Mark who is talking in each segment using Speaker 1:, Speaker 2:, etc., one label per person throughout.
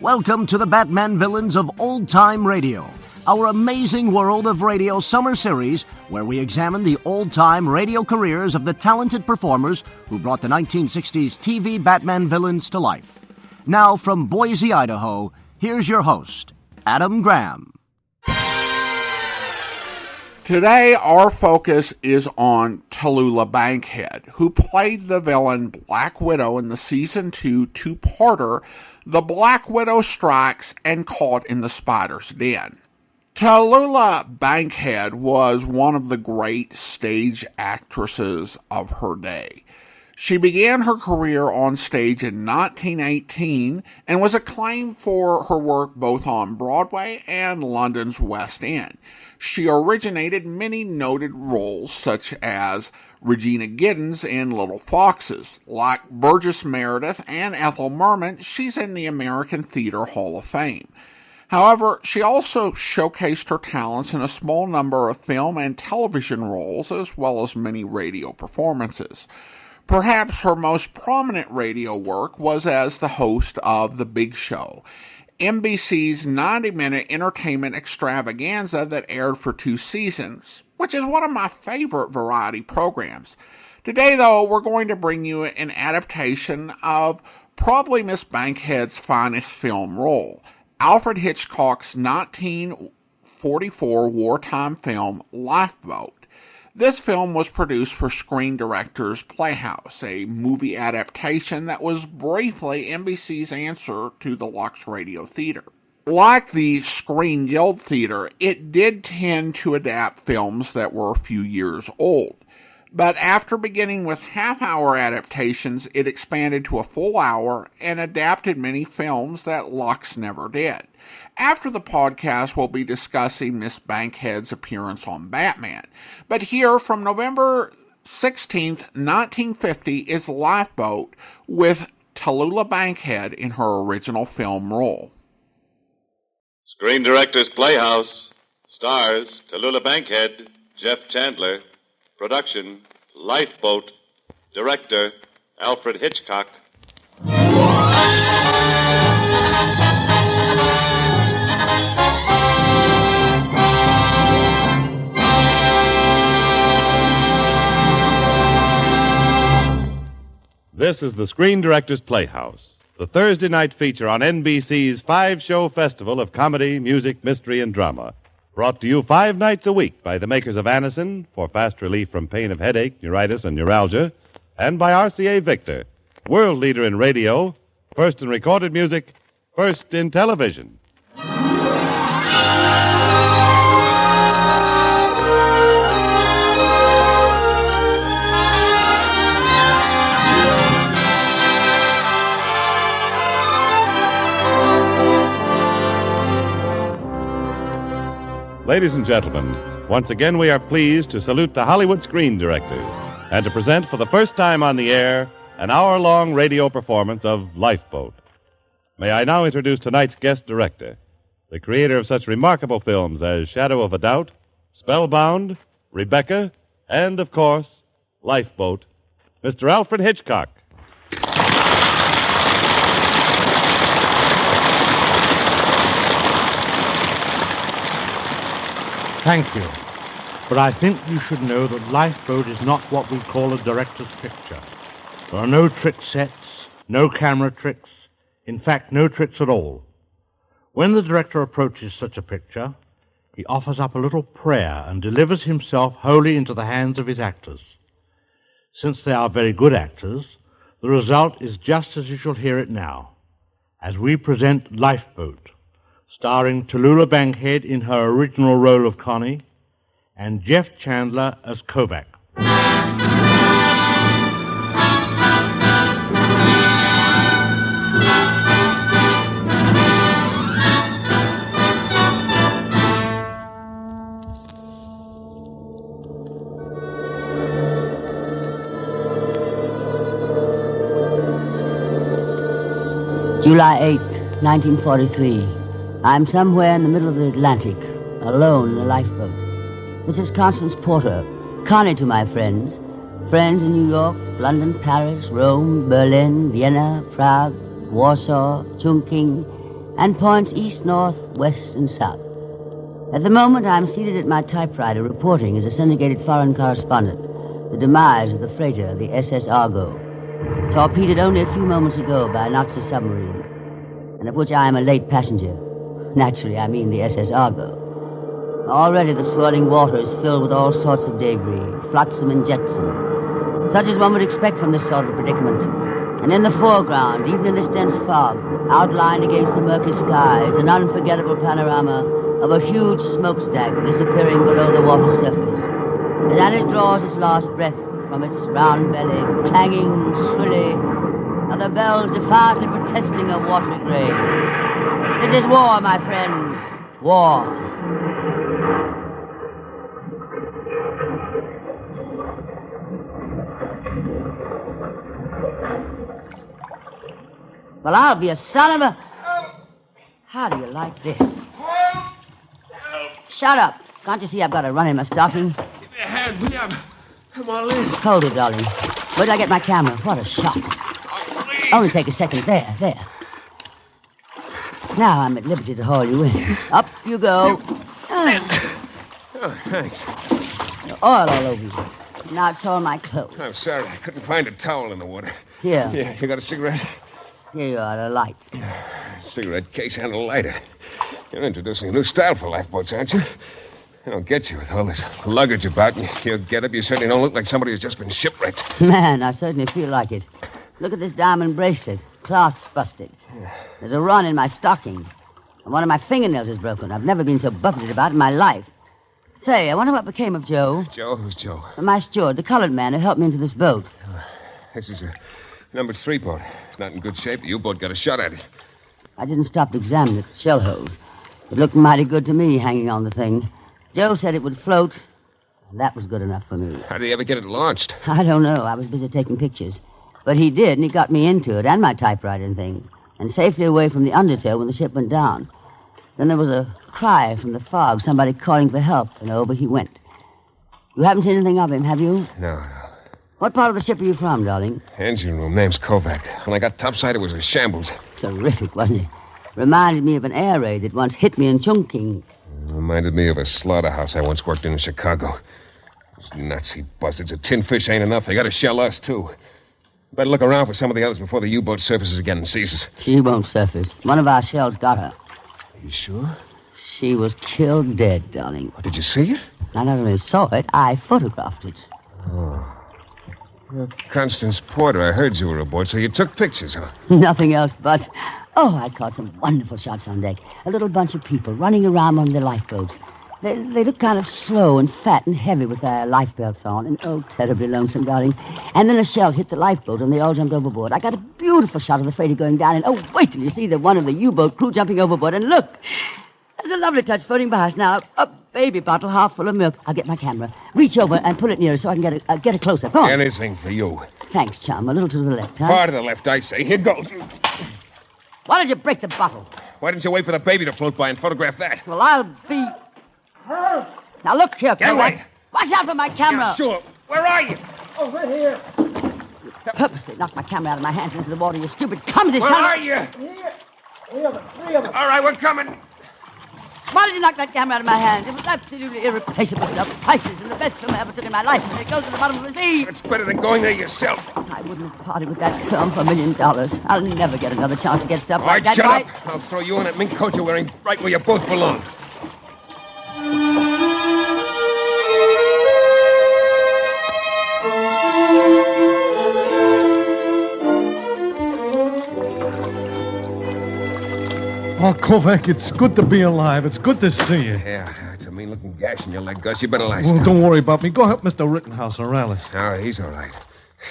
Speaker 1: Welcome to the Batman Villains of Old Time Radio, our amazing world of radio summer series where we examine the old-time radio careers of the talented performers who brought the 1960s TV Batman villains to life. Now from Boise, Idaho, here's your host, Adam Graham.
Speaker 2: Today, our focus is on Tallulah Bankhead, who played the villain Black Widow in the Season 2 two-parter, The Black Widow Strikes and Caught in the Spider's Den. Tallulah Bankhead was one of the great stage actresses of her day. She began her career on stage in 1918 and was acclaimed for her work both on Broadway and London's West End. She originated many noted roles such as Regina Giddens in Little Foxes. Like Burgess Meredith and Ethel Merman, she's in the American Theater Hall of Fame. However, she also showcased her talents in a small number of film and television roles, as well as many radio performances. Perhaps her most prominent radio work was as the host of The Big Show, NBC's 90-minute entertainment extravaganza that aired for 2 seasons, which is one of my favorite variety programs. Today, though, we're going to bring you an adaptation of probably Miss Bankhead's finest film role, Alfred Hitchcock's 1944 wartime film, Lifeboat. This film was produced for Screen Directors Playhouse, a movie adaptation that was briefly NBC's answer to the Lux Radio Theater. Like the Screen Guild Theater, it did tend to adapt films that were a few years old. But after beginning with half-hour adaptations, it expanded to a full hour and adapted many films that Lux never did. After the podcast, we'll be discussing Miss Bankhead's appearance on Batman. But here, from November 16th, 1950, is Lifeboat with Tallulah Bankhead in her original film role.
Speaker 3: Screen Directors Playhouse. Stars, Tallulah Bankhead, Jeff Chandler. Production, Lifeboat. Director, Alfred Hitchcock.
Speaker 4: This is the Screen Directors Playhouse, the Thursday night feature on NBC's 5-show festival of comedy, music, mystery, and drama. Brought to you 5 nights a week by the makers of Anacin for fast relief from pain of headache, neuritis, and neuralgia, and by RCA Victor, world leader in radio, first in recorded music, first in television. Ladies and gentlemen, once again we are pleased to salute the Hollywood Screen Directors and to present for the first time on the air an hour-long radio performance of Lifeboat. May I now introduce tonight's guest director, the creator of such remarkable films as Shadow of a Doubt, Spellbound, Rebecca, and, of course, Lifeboat, Mr. Alfred Hitchcock.
Speaker 5: Thank you. But I think you should know that Lifeboat is not what we call a director's picture. There are no trick sets, no camera tricks, in fact, no tricks at all. When the director approaches such a picture, he offers up a little prayer and delivers himself wholly into the hands of his actors. Since they are very good actors, the result is just as you shall hear it now, as we present Lifeboat, starring Tallulah Bankhead in her original role of Connie, and Jeff Chandler as Kovac.
Speaker 6: July 8th, 1943. I'm somewhere in the middle of the Atlantic, alone in a lifeboat. This is Constance Porter, Connie to my friends. Friends in New York, London, Paris, Rome, Berlin, Vienna, Prague, Warsaw, Chungking, and points east, north, west, and south. At the moment, I'm seated at my typewriter reporting as a syndicated foreign correspondent the demise of the freighter, the SS Argo, torpedoed only a few moments ago by a Nazi submarine, and of which I am a late passenger. Naturally, I mean the SS Argo. Already the swirling water is filled with all sorts of debris, flotsam and jetsam, such as one would expect from this sort of predicament. And in the foreground, even in this dense fog, outlined against the murky sky, is an unforgettable panorama of a huge smokestack disappearing below the water's surface. As Alice draws its last breath from its round belly, clanging shrilly, are the bells defiantly protesting a watery grave. This is war, my friends. War. Well, I'll be a son of a... How do you like this? Shut up. Can't you see I've got a run in my stocking?
Speaker 7: Give me a hand, will you? I'm all in.
Speaker 6: Hold it, darling. Where did I get my camera? What a shot.
Speaker 7: Oh, please.
Speaker 6: Only take a second. There. Now I'm at liberty to haul you in. Up you go.
Speaker 7: Oh, thanks.
Speaker 6: Oil all over you. Now it's all my clothes.
Speaker 7: I'm sorry. I couldn't find a towel in the water.
Speaker 6: Here.
Speaker 7: Yeah, you got a cigarette?
Speaker 6: Here you are, a light.
Speaker 7: Cigarette case and a lighter. You're introducing a new style for lifeboats, aren't you? I don't get you with all this luggage about you. You get up, you certainly don't look like somebody who's just been shipwrecked.
Speaker 6: Man, I certainly feel like it. Look at this diamond bracelet. Clasp busted. There's a run in my stockings. And one of my fingernails is broken. I've never been so buffeted about in my life. Say, I wonder what became of Joe.
Speaker 7: Joe? Who's Joe?
Speaker 6: My steward, the colored man who helped me into this boat.
Speaker 7: This is a number 3 boat. It's not in good shape. The U-boat got a shot at it.
Speaker 6: I didn't stop to examine it. Shell holes. It looked mighty good to me hanging on the thing. Joe said it would float, and that was good enough for me.
Speaker 7: How did he ever get it launched?
Speaker 6: I don't know. I was busy taking pictures. But he did, and he got me into it, and my typewriter and things, and safely away from the undertow when the ship went down. Then there was a cry from the fog, somebody calling for help, and over he went. You haven't seen anything of him, have you?
Speaker 7: No.
Speaker 6: What part of the ship are you from, darling?
Speaker 7: Engine room. Name's Kovac. When I got topside, it was a shambles.
Speaker 6: Terrific, wasn't it? Reminded me of an air raid that once hit me in Chongqing.
Speaker 7: Reminded me of a slaughterhouse I once worked in Chicago. Those Nazi bastards. A tin fish ain't enough. They got to shell us, too. Better look around for some of the others before the U-boat surfaces again and sees us.
Speaker 6: She won't surface. One of our shells got her.
Speaker 7: You sure?
Speaker 6: She was killed dead, darling.
Speaker 7: What, did you see it?
Speaker 6: I not only saw it, I photographed it.
Speaker 7: Oh. Well, Constance Porter, I heard you were aboard, so you took pictures, huh?
Speaker 6: Nothing else but... Oh, I caught some wonderful shots on deck. A little bunch of people running around on their lifeboats. They look kind of slow and fat and heavy with their life belts on. And, oh, terribly lonesome, darling. And then a shell hit the lifeboat and they all jumped overboard. I got a beautiful shot of the freighter going down. And, oh, wait till you see the one of the U-boat crew jumping overboard. And look, there's a lovely touch floating by us now. A baby bottle half full of milk. I'll get my camera. Reach over and pull it near so I can get a close-up. Go on.
Speaker 7: Anything for you.
Speaker 6: Thanks, chum. A little to the left, huh?
Speaker 7: Far to the left, I say. Here goes.
Speaker 6: Why did you break the bottle?
Speaker 7: Why didn't you wait for the baby to float by and photograph that?
Speaker 6: Well, I'll be... Now, look here,
Speaker 7: Get
Speaker 6: Kovac.
Speaker 7: away.
Speaker 6: Watch out for my camera.
Speaker 7: Yeah, sure. Where are you?
Speaker 8: Over here.
Speaker 6: You purposely knocked my camera out of my hands into the water, you stupid clumsy
Speaker 7: Where
Speaker 6: son of...
Speaker 7: are you?
Speaker 8: Here. Three of them.
Speaker 7: All right, we're coming.
Speaker 6: Why did you knock that camera out of my hands? It was absolutely irreplaceable stuff. Prices and the best film I ever took in my life. And it goes to the bottom of the sea.
Speaker 7: It's better than going there yourself.
Speaker 6: I wouldn't have parted with that film for $1 million. I'll never get another chance to get stuff
Speaker 7: All
Speaker 6: like
Speaker 7: right,
Speaker 6: that.
Speaker 7: shut up. I'll throw you in that mink coat you're wearing right where you both belong.
Speaker 5: Oh, Kovac, it's good to be alive. It's good to see you.
Speaker 7: Yeah, it's a mean-looking gash in your leg, Gus. You better lie
Speaker 5: Well,
Speaker 7: still.
Speaker 5: don't worry about me. Go help Mr. Rittenhouse or Alice.
Speaker 7: Oh, he's all right.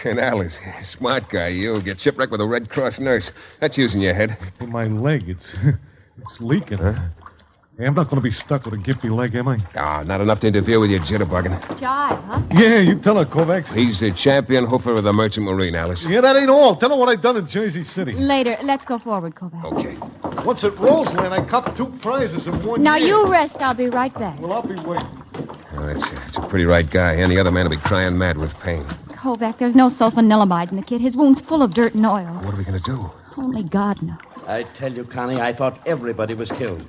Speaker 7: And Alice, smart guy, you'll get shipwrecked with a Red Cross nurse. That's using your head.
Speaker 5: My leg, it's leaking.
Speaker 7: Huh?
Speaker 5: Hey, I'm not going to be stuck with a gimpy leg, am I?
Speaker 7: Ah, not enough to interfere with your jitterbugging.
Speaker 9: Jive, huh?
Speaker 5: Yeah, you tell her, Kovac.
Speaker 7: He's the champion hoofer of the Merchant Marine, Alice.
Speaker 5: Yeah, that ain't all. Tell her what I done in Jersey City.
Speaker 9: Later. Let's go forward, Kovac.
Speaker 7: Okay.
Speaker 5: Once at Roseland, I copped 2 prizes in 1
Speaker 9: Now
Speaker 5: year.
Speaker 9: you rest. I'll be right back.
Speaker 5: Well, I'll be waiting.
Speaker 7: Oh, that's a pretty right guy. Any other man will be crying mad with pain.
Speaker 9: Kovac, there's no sulfonilamide in the kit. His wound's full of dirt and oil.
Speaker 7: What are we going to do?
Speaker 9: Only God knows.
Speaker 10: I tell you, Connie, I thought everybody was killed.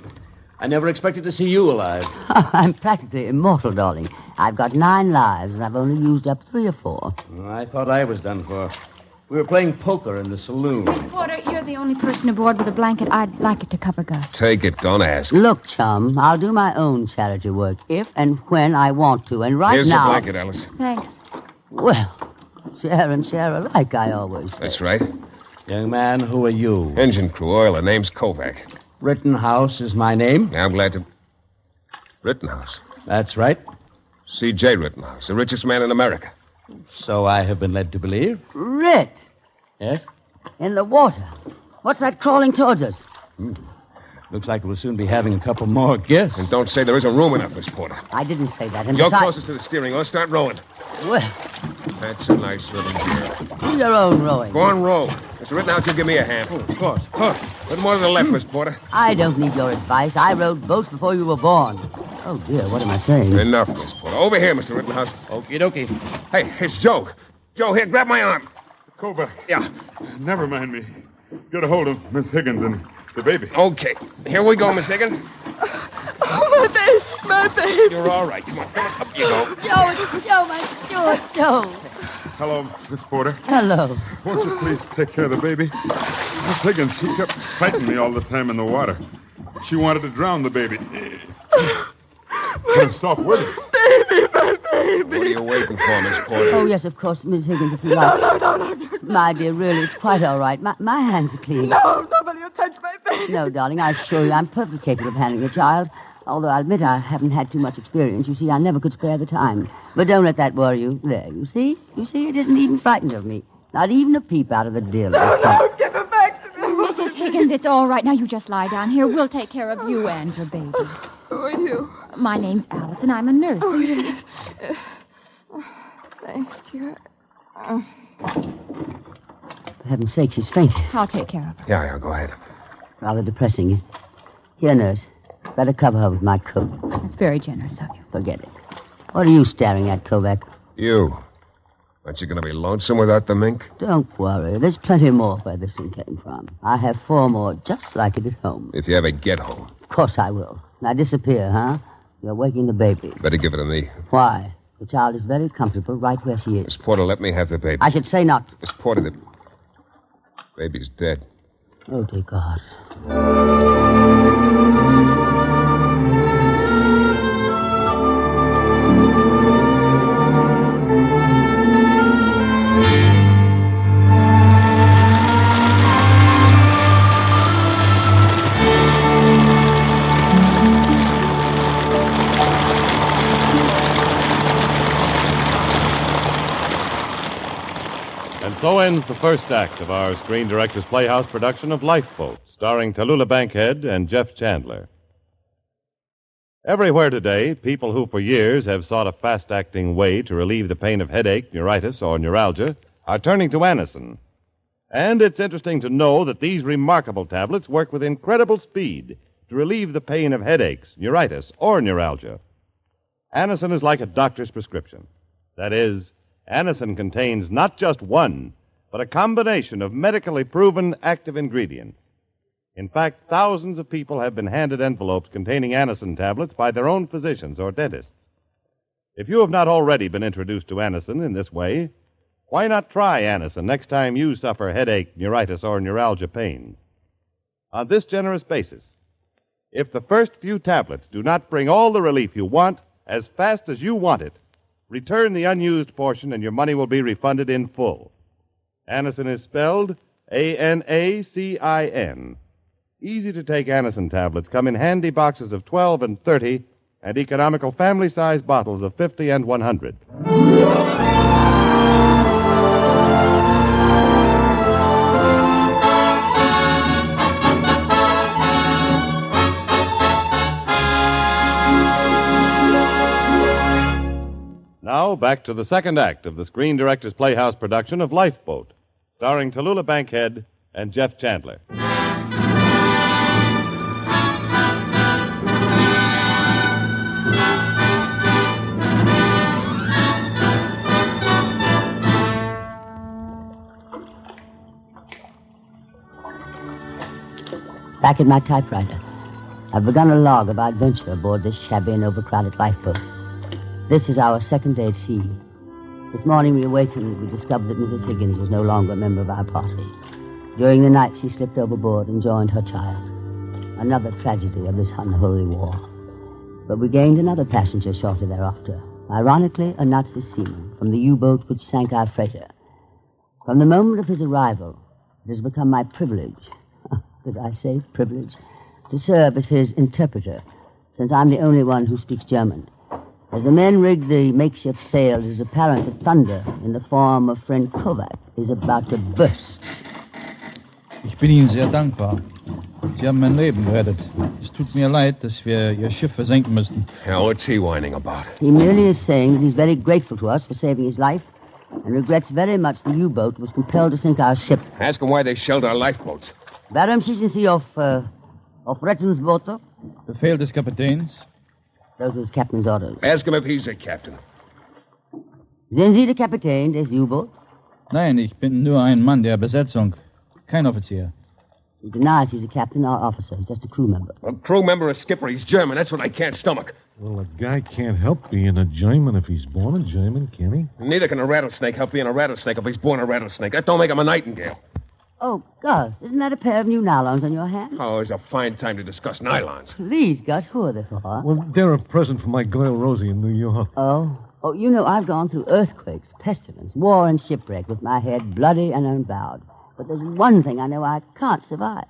Speaker 10: I never expected to see you alive.
Speaker 6: I'm practically immortal, darling. I've got 9 lives, and I've only used up 3 or 4.
Speaker 10: I thought I was done for. We were playing poker in the saloon.
Speaker 9: Porter, you're the only person aboard with a blanket. I'd like it to cover Gus.
Speaker 7: Take it. Don't ask.
Speaker 6: Look, chum, I'll do my own charity work if and when I want to, and right
Speaker 7: Here's
Speaker 6: now...
Speaker 7: the blanket, Alice.
Speaker 9: Thanks.
Speaker 6: Well, share and share alike, I always say.
Speaker 7: That's right.
Speaker 10: Young man, who are you?
Speaker 7: Engine crew, Eiler. Name's Kovac.
Speaker 10: Rittenhouse is my name.
Speaker 7: I'm glad to... Rittenhouse.
Speaker 10: That's right.
Speaker 7: C.J. Rittenhouse, the richest man in America.
Speaker 10: So I have been led to believe.
Speaker 6: Rit!
Speaker 10: Yes?
Speaker 6: In the water. What's that crawling towards us?
Speaker 10: Looks like we'll soon be having a couple more guests.
Speaker 7: And don't say there isn't room enough, Miss Porter.
Speaker 6: I didn't say that. And
Speaker 7: You're
Speaker 6: besides...
Speaker 7: closest to the steering. Let's start rowing.
Speaker 6: Well,
Speaker 7: That's a nice little gear.
Speaker 6: do your own rowing.
Speaker 7: Go on, row. Mr. Rittenhouse, you give me a hand.
Speaker 10: Oh, of course.
Speaker 7: Huh. A little more to the left, Miss Porter.
Speaker 6: I don't need your advice. I rowed boats before you were born. Oh, dear, what am I saying?
Speaker 7: Enough, Miss Porter. Over here, Mr. Rittenhouse.
Speaker 10: Okie dokie.
Speaker 7: Hey, it's Joe. Joe, here, grab my arm.
Speaker 11: Kovac.
Speaker 7: Yeah.
Speaker 11: Never mind me. Get a hold of Miss Higgins and the baby.
Speaker 7: Okay. Here we go, Miss Higgins.
Speaker 12: Oh, my baby.
Speaker 7: You're all right. Come on. Up you go.
Speaker 6: Joe, my Stuart, Joe.
Speaker 11: Hello, Miss Porter.
Speaker 6: Hello.
Speaker 11: Won't you please take care of the baby? Miss Higgins, she kept fighting me all the time in the water. She wanted to drown the baby. Put herself with it.
Speaker 12: Baby, my baby.
Speaker 7: What are you waiting for, Miss Porter?
Speaker 6: Oh, yes, of course, Miss Higgins, if you like.
Speaker 12: No.
Speaker 6: My dear, really, it's quite all right. My hands are clean.
Speaker 12: No, nobody will touch my baby.
Speaker 6: No, darling, I assure you I'm perfectly capable of handling a child. Although I admit I haven't had too much experience. You see, I never could spare the time. But don't let that worry you. There, you see? You see, it isn't even frightened of me. Not even a peep out of the deal.
Speaker 12: No, give her back to me.
Speaker 9: Mrs. Higgins, it's all right. Now you just lie down here. We'll take care of you and your baby.
Speaker 12: Who are you?
Speaker 9: My name's Alice, and I'm a nurse.
Speaker 12: Oh, yes. Thank you.
Speaker 6: For heaven's sake, she's fainted.
Speaker 9: I'll take care of her.
Speaker 7: Yeah, go ahead.
Speaker 6: Rather depressing. Here, nurse. Better cover her with my coat.
Speaker 9: That's very generous of you.
Speaker 6: Forget it. What are you staring at, Kovac?
Speaker 7: You. Aren't you going to be lonesome without the mink?
Speaker 6: Don't worry. There's plenty more where this one came from. I have 4 more just like it at home.
Speaker 7: If you ever get home.
Speaker 6: Of course I will. Now disappear, huh? You're waking the baby.
Speaker 7: Better give it to me.
Speaker 6: Why? The child is very comfortable right where she is.
Speaker 7: Miss Porter, let me have the baby.
Speaker 6: I should say not.
Speaker 7: Miss Porter, the baby's dead.
Speaker 6: Oh, dear God.
Speaker 4: So ends the first act of our Screen Directors Playhouse production of Lifeboat, starring Tallulah Bankhead and Jeff Chandler. Everywhere today, people who for years have sought a fast-acting way to relieve the pain of headache, neuritis, or neuralgia are turning to Anacin. And it's interesting to know that these remarkable tablets work with incredible speed to relieve the pain of headaches, neuritis, or neuralgia. Anacin is like a doctor's prescription. That is, Anacin contains not just one, but a combination of medically proven active ingredients. In fact, thousands of people have been handed envelopes containing Anacin tablets by their own physicians or dentists. If you have not already been introduced to Anacin in this way, why not try Anacin next time you suffer headache, neuritis, or neuralgia pain? On this generous basis, if the first few tablets do not bring all the relief you want as fast as you want it, return the unused portion and your money will be refunded in full. Anacin is spelled Anacin. Easy-to-take Anacin tablets come in handy boxes of 12 and 30 and economical family-size bottles of 50 and 100. Now, back to the second act of the Screen Directors Playhouse production of Lifeboat, starring Tallulah Bankhead and Jeff Chandler.
Speaker 6: Back at my typewriter, I've begun a log of our adventure aboard this shabby and overcrowded lifeboat. This is our second day at sea. This morning we awakened, we discovered that Mrs. Higgins was no longer a member of our party. During the night, she slipped overboard and joined her child. Another tragedy of this unholy war. But we gained another passenger shortly thereafter. Ironically, a Nazi seaman from the U-boat which sank our freighter. From the moment of his arrival, it has become my privilege, did I say privilege, to serve as his interpreter, since I'm the only one who speaks German. As the men rig the makeshift sails, it is apparent that thunder, in the form of friend Kovac, is about to burst.
Speaker 13: Ich bin Ihnen sehr dankbar. Sie haben mein Leben gerettet. Es tut mir leid, dass wir Ihr Schiff versenken müssten.
Speaker 7: Hell, what's he whining about?
Speaker 6: He merely is saying that he's very grateful to us for saving his life and regrets very much the U-boat was compelled to sink our ship.
Speaker 7: Ask him why they shelled our lifeboats.
Speaker 6: Warum schießen Sie auf Rettungsboote?
Speaker 13: Befehl des Kapitäns.
Speaker 6: Those were his captain's orders.
Speaker 7: Ask him if he's a captain.
Speaker 6: Sind Sie der Kapitän des U-Boots?
Speaker 13: Nein, ich bin nur ein Mann der Besetzung. Kein Offizier.
Speaker 6: He denies he's a captain or officer. He's just a crew member.
Speaker 7: A crew member or skipper. He's German. That's what I can't stomach.
Speaker 5: Well, a guy can't help being a German if he's born a German, can he?
Speaker 7: Neither can a rattlesnake help being a rattlesnake if he's born a rattlesnake. That don't make him a nightingale.
Speaker 6: Oh, Gus, isn't that a pair of new nylons on your hand?
Speaker 7: Oh, it's a fine time to discuss nylons.
Speaker 6: Please, Gus, who are they for?
Speaker 5: Well, they're a present for my girl Rosie in New York.
Speaker 6: Oh, you know, I've gone through earthquakes, pestilence, war, and shipwreck with my head bloody and unbowed. But there's one thing I know I can't survive.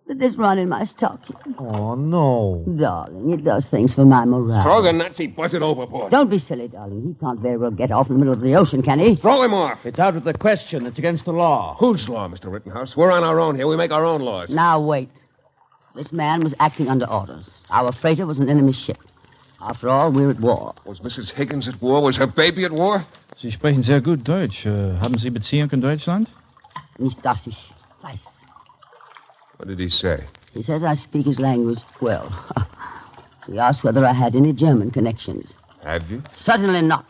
Speaker 6: This run in my stocking.
Speaker 5: Oh, no.
Speaker 6: Darling, it does things for my morale.
Speaker 7: Throw the Nazi buzzard overboard.
Speaker 6: Don't be silly, darling. He can't very well get off in the middle of the ocean, can he?
Speaker 7: Throw him off.
Speaker 10: It's out of the question. It's against the law.
Speaker 7: Whose law, Mr. Rittenhouse? We're on our own here. We make our own laws.
Speaker 6: Now, wait. This man was acting under orders. Our freighter was an enemy ship. After all, we're at war.
Speaker 7: Was Mrs. Higgins at war? Was her baby at war?
Speaker 13: Sie sprechen sehr gut Deutsch. Haben Sie Beziehung in Deutschland?
Speaker 6: Nicht, dass ich weiß.
Speaker 7: What did he say?
Speaker 6: He says I speak his language well. He asked whether I had any German connections.
Speaker 7: Have you?
Speaker 6: Certainly not.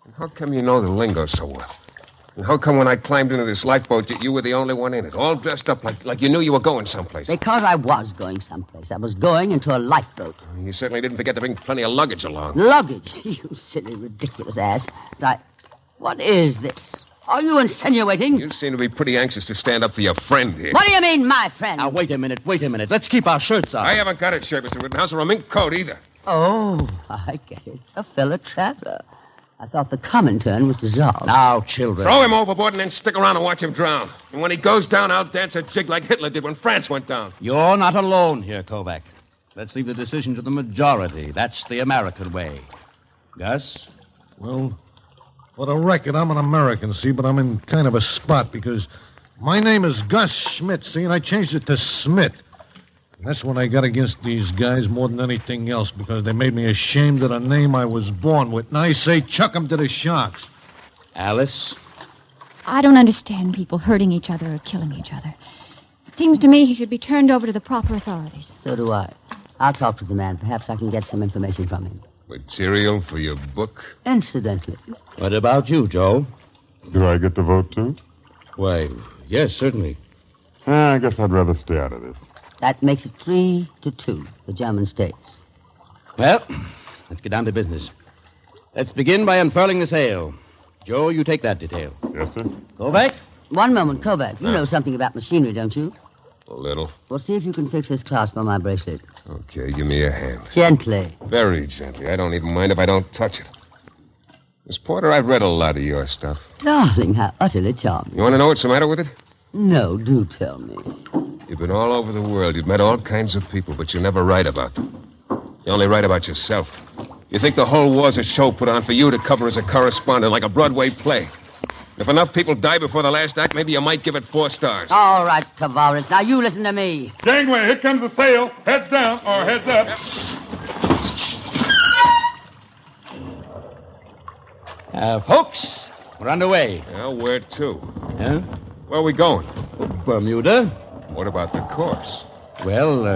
Speaker 7: And how come you know the lingo so well? And how come when I climbed into this lifeboat that you were the only one in it, all dressed up like you knew you were going someplace?
Speaker 6: Because I was going someplace. I was going into a lifeboat.
Speaker 7: You certainly didn't forget to bring plenty of luggage along.
Speaker 6: Luggage? You silly, ridiculous ass. What is this? Are you insinuating?
Speaker 7: You seem to be pretty anxious to stand up for your friend here.
Speaker 6: What do you mean, my friend?
Speaker 10: Now, wait a minute. Let's keep our shirts on.
Speaker 7: I haven't got a shirt, Mr. Rittenhouse, or a mink coat either.
Speaker 6: Oh, I get it. A fellow traveler. I thought the Comintern was dissolved.
Speaker 10: Now, children.
Speaker 7: Throw him overboard and then stick around and watch him drown. And when he goes down, I'll dance a jig like Hitler did when France went down.
Speaker 10: You're not alone here, Kovac. Let's leave the decision to the majority. That's the American way. Gus?
Speaker 5: Well, for the record, I'm an American, see, but I'm in kind of a spot because my name is Gus Schmidt, see, and I changed it to Smith. And that's what I got against these guys more than anything else because they made me ashamed of the name I was born with. And I say chuck 'em to the sharks.
Speaker 10: Alice?
Speaker 9: I don't understand people hurting each other or killing each other. It seems to me he should be turned over to the proper authorities.
Speaker 6: So do I. I'll talk to the man. Perhaps I can get some information from him.
Speaker 7: Material for your book?
Speaker 6: Incidentally.
Speaker 10: What about you, Joe?
Speaker 11: Do I get to vote, too?
Speaker 10: Why, yes, certainly.
Speaker 11: I guess I'd rather stay out of this.
Speaker 6: That makes it 3-2, the German states.
Speaker 10: Well, let's get down to business. Let's begin by unfurling the sail. Joe, you take that detail.
Speaker 11: Yes, sir.
Speaker 10: Kovac?
Speaker 6: One moment, Kovac. You know something about machinery, don't you?
Speaker 7: A little.
Speaker 6: Well, see if you can fix this clasp on my bracelet.
Speaker 7: Okay, give me a hand.
Speaker 6: Gently.
Speaker 7: Very gently. I don't even mind if I don't touch it. Miss Porter, I've read a lot of your stuff.
Speaker 6: Darling, how utterly charming.
Speaker 7: You want to know what's the matter with it?
Speaker 6: No, do tell me.
Speaker 7: You've been all over the world. You've met all kinds of people, but you never write about them. You only write about yourself. You think the whole war's a show put on for you to cover as a correspondent, like a Broadway play. If enough people die before the last act, maybe you might give it 4 stars.
Speaker 6: All right, Tavares. Now you listen to me.
Speaker 11: Gangway, here comes the sail. Heads down or heads up.
Speaker 10: Folks, we're underway.
Speaker 7: Well, where to?
Speaker 10: Huh?
Speaker 7: Where are we going?
Speaker 10: Bermuda.
Speaker 7: What about the course?
Speaker 10: Well,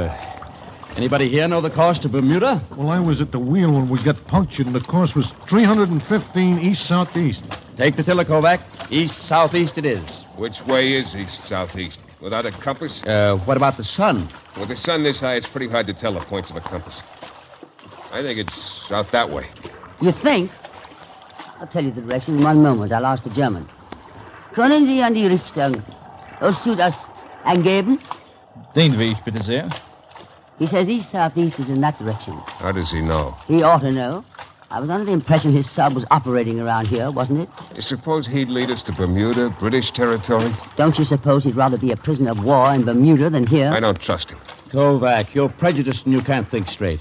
Speaker 10: anybody here know the course to Bermuda?
Speaker 5: Well, I was at the wheel when we got punctured, and the course was 315 east-southeast.
Speaker 10: Take the tiller, Kovac. East-southeast it is.
Speaker 7: Which way is east-southeast? Without a compass?
Speaker 10: What about the sun?
Speaker 7: With the sun this high, it's pretty hard to tell the points of a compass. I think it's out that way.
Speaker 6: You think? I'll tell you the direction in one moment. I'll ask the German. Können Sie an die Richtung Ost-Südost angeben?
Speaker 13: Den Weg, bitte sehr.
Speaker 6: He says east-southeast is in that direction.
Speaker 7: How does he know?
Speaker 6: He ought to know. I was under the impression his sub was operating around here, wasn't it?
Speaker 7: You suppose he'd lead us to Bermuda, British territory?
Speaker 6: Don't you suppose he'd rather be a prisoner of war in Bermuda than here?
Speaker 7: I don't trust him.
Speaker 10: Kovac, you're prejudiced and you can't think straight.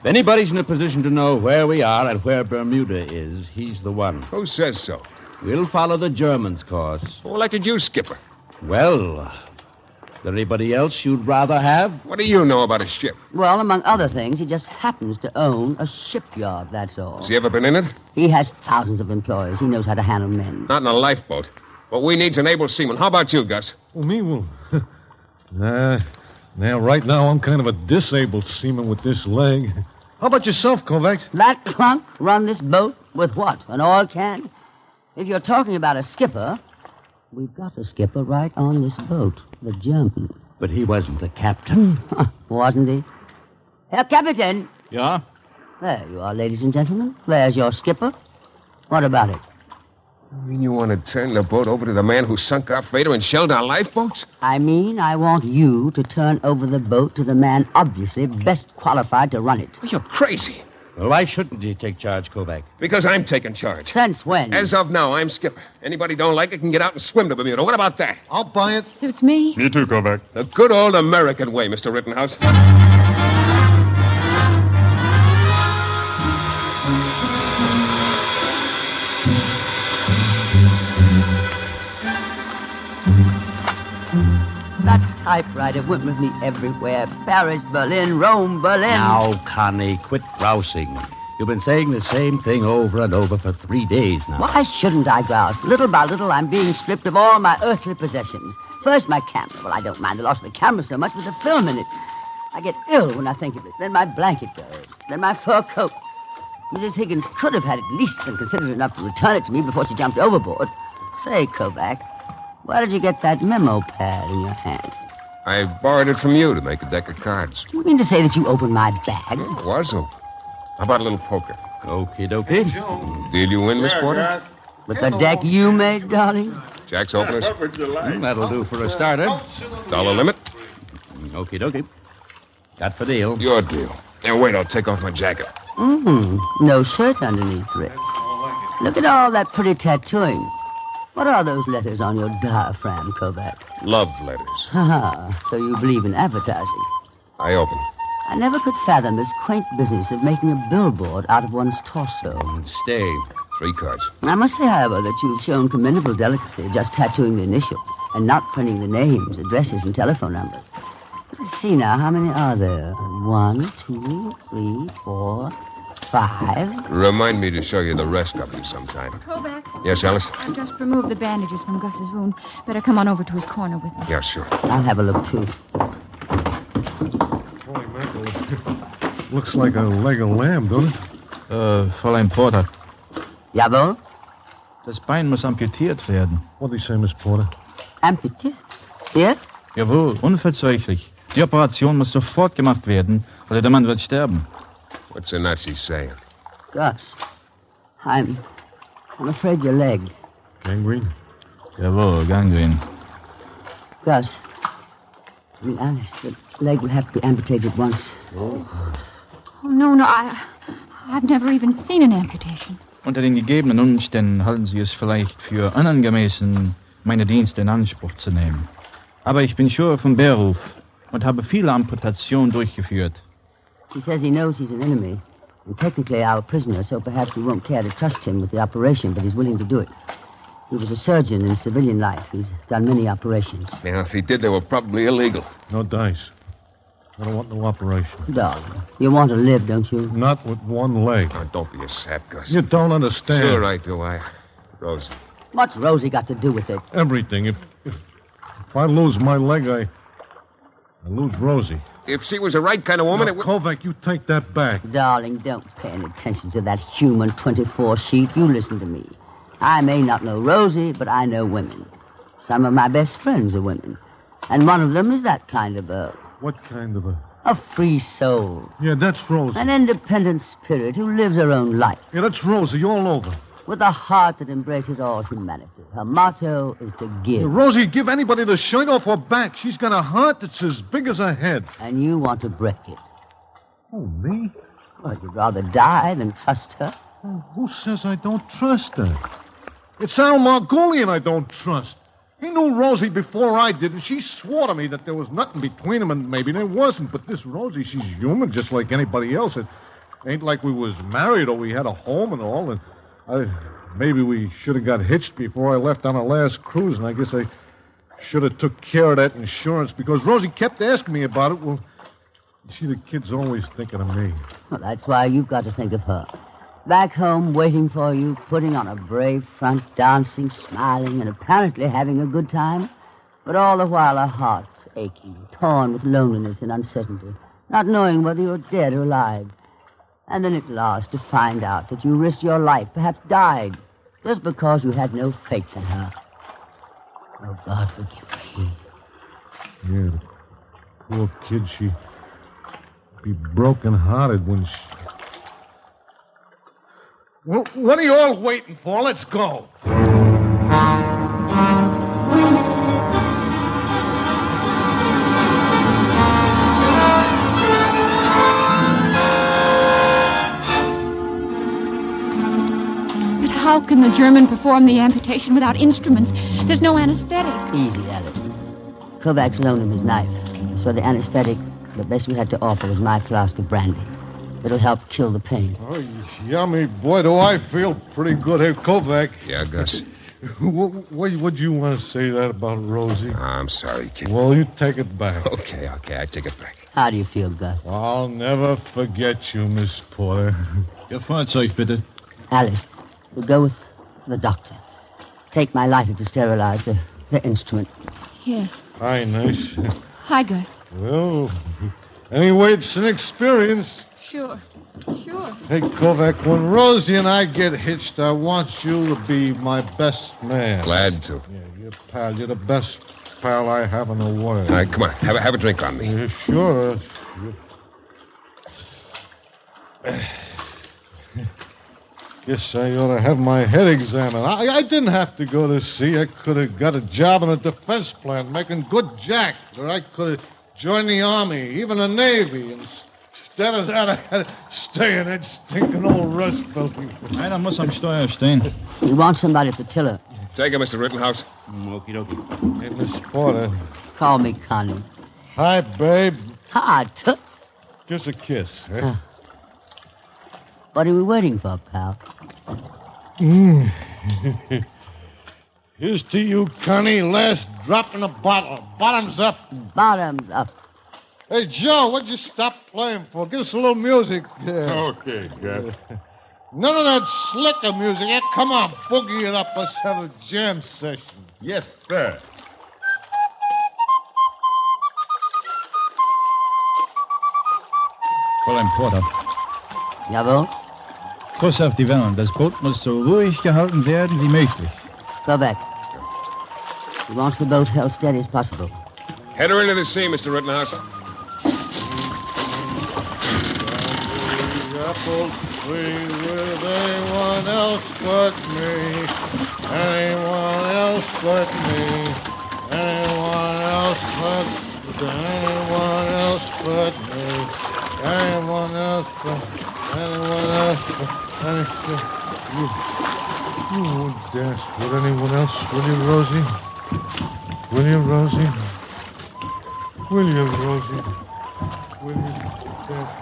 Speaker 10: If anybody's in a position to know where we are and where Bermuda is, he's the one.
Speaker 7: Who says so?
Speaker 10: We'll follow the Germans' course.
Speaker 7: Who elected you skipper?
Speaker 10: Well, is there anybody else you'd rather have?
Speaker 7: What do you know about a ship?
Speaker 6: Well, among other things, he just happens to own a shipyard, that's all.
Speaker 7: Has he ever been in it?
Speaker 6: He has thousands of employees. He knows how to handle men.
Speaker 7: Not in a lifeboat. What we need's an able seaman. How about you, Gus?
Speaker 14: Well, me? Well, now, right now, I'm kind of a disabled seaman with this leg. How about yourself, Kovac?
Speaker 6: That clunk run this boat with what? An oil can? If you're talking about a skipper, we've got a skipper right on this boat, the German.
Speaker 10: But he wasn't the captain.
Speaker 6: Wasn't he? Herr Captain.
Speaker 13: Ja?
Speaker 6: There you are, ladies and gentlemen. There's your skipper. What about it?
Speaker 7: You mean you want to turn the boat over to the man who sunk our freighter and shelled our lifeboats?
Speaker 6: I mean, I want you to turn over the boat to the man obviously best qualified to run it.
Speaker 7: Well, you're crazy.
Speaker 10: Well, why shouldn't he take charge, Kovac?
Speaker 7: Because I'm taking charge.
Speaker 6: Since when?
Speaker 7: As of now, I'm skipper. Anybody don't like it can get out and swim to Bermuda. What about that?
Speaker 14: I'll buy it.
Speaker 9: Suits me.
Speaker 11: Me too, Kovac.
Speaker 7: The good old American way, Mr. Rittenhouse.
Speaker 6: That typewriter went with me everywhere. Paris, Berlin, Rome, Berlin.
Speaker 10: Now, Connie, quit grousing. You've been saying the same thing over and over for 3 days now.
Speaker 6: Why shouldn't I grouse? Little by little, I'm being stripped of all my earthly possessions. First, my camera. Well, I don't mind the loss of the camera so much with the film in it. I get ill when I think of it. Then my blanket goes. Then my fur coat. Mrs. Higgins could have had at least been considerate enough to return it to me before she jumped overboard. Say, Kovac, where did you get that memo pad in your hand?
Speaker 7: I borrowed it from you to make a deck of cards.
Speaker 6: Do you mean to say that you opened my bag?
Speaker 7: It was open. How about a little poker?
Speaker 10: Okie dokie.
Speaker 7: Deal you win, Miss Porter?
Speaker 6: With the deck you made, darling?
Speaker 7: Jack's openers?
Speaker 10: That'll do for a starter.
Speaker 7: Dollar limit?
Speaker 10: Okie dokie. Got the deal.
Speaker 7: Your deal. Now, wait, I'll take off my jacket.
Speaker 6: No shirt underneath, Rick. Look at all that pretty tattooing. What are those letters on your diaphragm, Kovac?
Speaker 7: Love letters.
Speaker 6: So you believe in advertising.
Speaker 7: I open.
Speaker 6: I never could fathom this quaint business of making a billboard out of one's torso.
Speaker 10: Stay.
Speaker 7: 3 cards.
Speaker 6: I must say, however, that you've shown commendable delicacy just tattooing the initial and not printing the names, addresses, and telephone numbers. Let's see now, how many are there? 1, 2, 3, 4, 5.
Speaker 7: Remind me to show you the rest of you sometime.
Speaker 9: Kovac.
Speaker 7: Yes, Alice?
Speaker 9: I just removed the bandages from Gus's wound. Better come on over to his corner with me.
Speaker 7: Yeah, sure.
Speaker 6: I'll have a look, too.
Speaker 14: Holy mackerel. Looks like a leg of lamb, don't it?
Speaker 13: Fräulein Porter.
Speaker 6: Jawohl?
Speaker 13: Das Bein muss amputiert werden.
Speaker 14: What do you say, Miss Porter?
Speaker 6: Amputiert? Hier?
Speaker 13: Jawohl, unverzüglich. Die Operation muss sofort gemacht werden, oder der Mann wird sterben.
Speaker 7: What's the Nazi saying?
Speaker 6: Gus, I'm afraid your leg.
Speaker 14: Gangrene?
Speaker 13: Jawohl, gangrene.
Speaker 6: Gus, I mean, Alice, the leg will have to be amputated at once.
Speaker 9: Oh, no, I've never even seen an amputation.
Speaker 13: Unter den gegebenen Umständen halten Sie es vielleicht für unangemessen, meine Dienste in Anspruch zu nehmen. Aber ich bin Schur vom Beruf und habe viele Amputationen durchgeführt.
Speaker 6: He says he knows he's an enemy, and technically our prisoner, so perhaps we won't care to trust him with the operation, but he's willing to do it. He was a surgeon in civilian life. He's done many operations.
Speaker 7: Yeah, if he did, they were probably illegal.
Speaker 14: No dice. I don't want no operation.
Speaker 6: Darling, you want to live, don't you?
Speaker 14: Not with one leg.
Speaker 7: Oh, don't be a sap, Gus.
Speaker 14: You don't understand.
Speaker 7: Sure I do. Rosie.
Speaker 6: What's Rosie got to do with it?
Speaker 14: Everything. If I lose my leg, I lose Rosie.
Speaker 7: If she was the right kind of woman,
Speaker 14: now,
Speaker 7: it would...
Speaker 14: Kovac, you take that back.
Speaker 6: Darling, don't pay any attention to that human 24 sheet. You listen to me. I may not know Rosie, but I know women. Some of my best friends are women. And one of them is that kind of a...
Speaker 14: What kind of a...
Speaker 6: A free soul.
Speaker 14: Yeah, that's Rosie.
Speaker 6: An independent spirit who lives her own life.
Speaker 14: Yeah, that's Rosie all over.
Speaker 6: With a heart that embraces all humanity. Her motto is to give.
Speaker 14: Yeah, Rosie, give anybody the shirt off her back. She's got a heart that's as big as her head.
Speaker 6: And you want to break it.
Speaker 14: Oh, me?
Speaker 6: Well, you'd rather die than trust her.
Speaker 14: Oh, who says I don't trust her? It's Al Margolian I don't trust. He knew Rosie before I did, and she swore to me that there was nothing between them, and maybe there wasn't. But this Rosie, she's human just like anybody else. It ain't like we was married or we had a home and all. And maybe we should have got hitched before I left on our last cruise, and I guess I should have took care of that insurance because Rosie kept asking me about it. Well, you see, the kid's always thinking of me.
Speaker 6: Well, that's why you've got to think of her. Back home, waiting for you, putting on a brave front, dancing, smiling, and apparently having a good time. But all the while, her heart's aching, torn with loneliness and uncertainty, not knowing whether you're dead or alive. And then at last to find out that you risked your life, perhaps died, just because you had no faith in her. Oh, God, forgive me.
Speaker 14: Yeah, the poor kid, she'd be broken-hearted when she... Well, what are you all waiting for? Let's go.
Speaker 9: But how can the German perform the amputation without instruments? There's no anesthetic.
Speaker 6: Easy, Alice. Kovac's loaned him his knife. As for the anesthetic, the best we had to offer was my flask of brandy. It'll help kill the pain.
Speaker 14: Oh, yummy. Boy, do I feel pretty good here, Kovac.
Speaker 7: Yeah, Gus.
Speaker 14: What'd you want to say that about Rosie?
Speaker 7: I'm sorry, kid.
Speaker 14: Well, you take it back.
Speaker 7: Okay, I take it back.
Speaker 6: How do you feel, Gus?
Speaker 14: I'll never forget you, Miss Porter.
Speaker 13: Ihr Fahrzeug, bitte.
Speaker 6: Alice, we'll go with the doctor. Take my lighter to sterilize the instrument.
Speaker 9: Yes.
Speaker 14: Hi, nice.
Speaker 9: Hi, Gus.
Speaker 14: Well, anyway, it's an experience.
Speaker 9: Sure.
Speaker 14: Hey, Kovac, when Rosie and I get hitched, I want you to be my best man.
Speaker 7: Glad to.
Speaker 14: Yeah, you're pal. You're the best pal I have in the world.
Speaker 7: All right, come on. Have a drink on me.
Speaker 14: Yeah, sure. Guess I ought to have my head examined. I didn't have to go to sea. I could have got a job in a defense plant making good jack. Or I could have joined the Army, even the Navy. Instead of that, I had to stay in that stinking old rust building.
Speaker 13: Einer muss am Steuer stehen.
Speaker 6: We want somebody at the tiller.
Speaker 7: Take it, Mr. Rittenhouse.
Speaker 13: Okie dokie.
Speaker 14: Hey, Miss Porter.
Speaker 6: Call me Connie.
Speaker 14: Hi, babe.
Speaker 6: Hi, Took.
Speaker 14: Just a kiss, eh?
Speaker 6: What are we waiting for, pal?
Speaker 14: Here's to you, Connie. Last drop in the bottle. Bottoms up.
Speaker 6: Bottoms up.
Speaker 14: Hey, Joe, what'd you stop playing for? Give us a little music.
Speaker 11: Okay, Gus.
Speaker 14: None of that slicker music. Yeah, come on, boogie it up. Let's have a jam session.
Speaker 11: Yes, sir.
Speaker 13: Fräulein Porter.
Speaker 6: Jawohl?
Speaker 13: Kurs auf die Wellen. Das Boot muss so ruhig gehalten werden wie möglich.
Speaker 6: Go back. He wants the boat held steady as possible.
Speaker 7: Head her into the sea, Mr. Rittenhouse.
Speaker 14: Apple tree with anyone else but me. Anyone else but me. Anyone else but anyone else but me. Anyone else but anyone else but you won't dance with anyone else, will you, Rosie? Will you, Rosie? Will you, Rosie? Will you dance?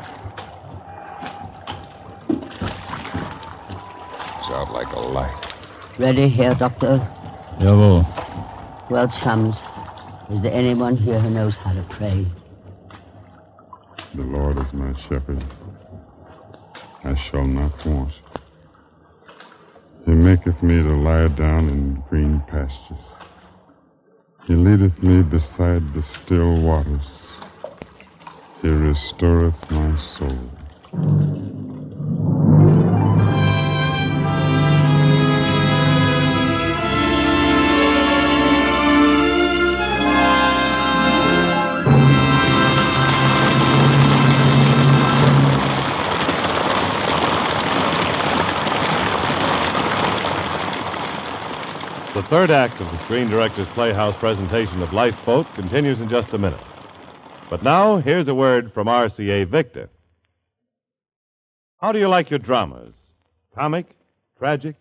Speaker 7: Sounds like a light.
Speaker 6: Ready, Herr Doctor?
Speaker 13: Jawohl.
Speaker 6: Well, chums, is there anyone here who knows how to pray?
Speaker 11: The Lord is my shepherd. I shall not want. He maketh me to lie down in green pastures. He leadeth me beside the still waters. He restoreth my soul.
Speaker 4: third act of the Screen Directors Playhouse presentation of Lifeboat continues in just a minute. But now, here's a word from RCA Victor. How do you like your dramas? Comic, tragic,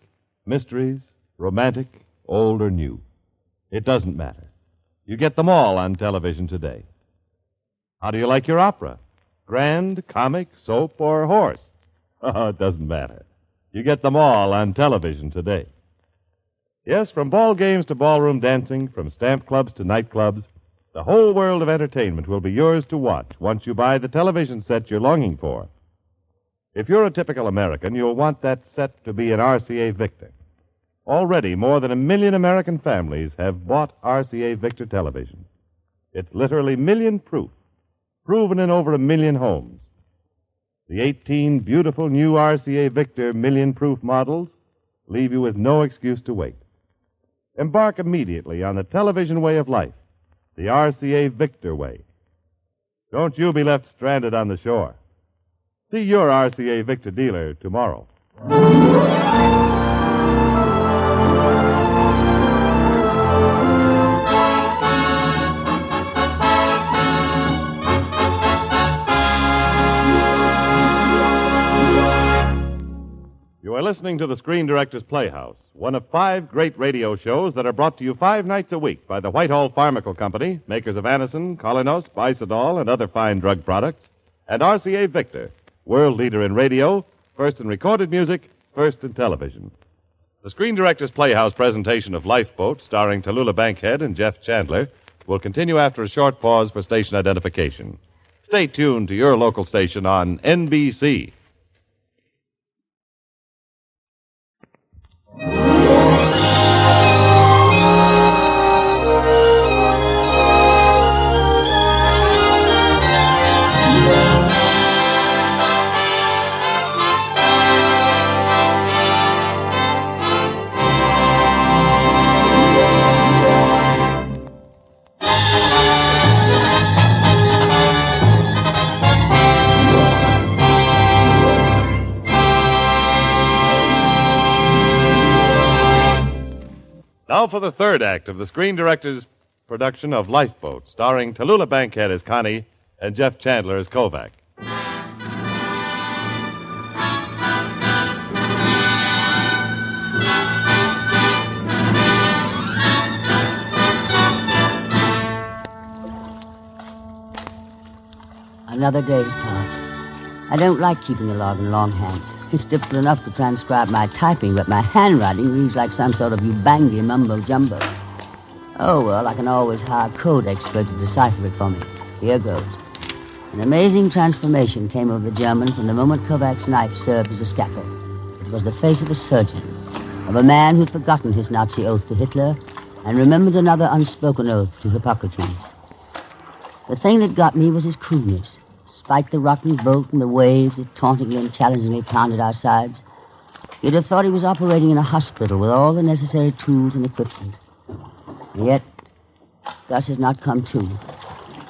Speaker 4: mysteries, romantic, old or new? It doesn't matter. You get them all on television today. How do you like your opera? Grand, comic, soap, or horse? Oh, it doesn't matter. You get them all on television today. Yes, from ball games to ballroom dancing, from stamp clubs to nightclubs, the whole world of entertainment will be yours to watch once you buy the television set you're longing for. If you're a typical American, you'll want that set to be an RCA Victor. Already, more than 1 million American families have bought RCA Victor television. It's literally million-proof, proven in over 1 million homes. The 18 beautiful new RCA Victor million-proof models leave you with no excuse to wait. Embark immediately on the television way of life, the RCA Victor way. Don't you be left stranded on the shore. See your RCA Victor dealer tomorrow. You are listening to the Screen Directors Playhouse, one of 5 great radio shows that are brought to you 5 nights a week by the Whitehall Pharmacal Company, makers of Anacin, Colinos, Bisodol, and other fine drug products, and RCA Victor, world leader in radio, first in recorded music, first in television. The Screen Directors Playhouse presentation of Lifeboat, starring Tallulah Bankhead and Jeff Chandler, will continue after a short pause for station identification. Stay tuned to your local station on NBC. Now for the third act of the Screen Directors' production of Lifeboat, starring Tallulah Bankhead as Connie and Jeff Chandler as Kovac.
Speaker 6: Another day has passed. I don't like keeping a log in longhand. It's difficult enough to transcribe my typing, but my handwriting reads like some sort of Ubangi mumbo-jumbo. Oh, well, I can always hire a code expert to decipher it for me. Here goes. An amazing transformation came over the German from the moment Kovac's knife served as a scalpel. It was the face of a surgeon, of a man who'd forgotten his Nazi oath to Hitler and remembered another unspoken oath to Hippocrates. The thing that got me was his coolness. Despite the rocking boat and the waves that tauntingly and challengingly pounded our sides, you'd have thought he was operating in a hospital with all the necessary tools and equipment. And yet, Gus has not come to.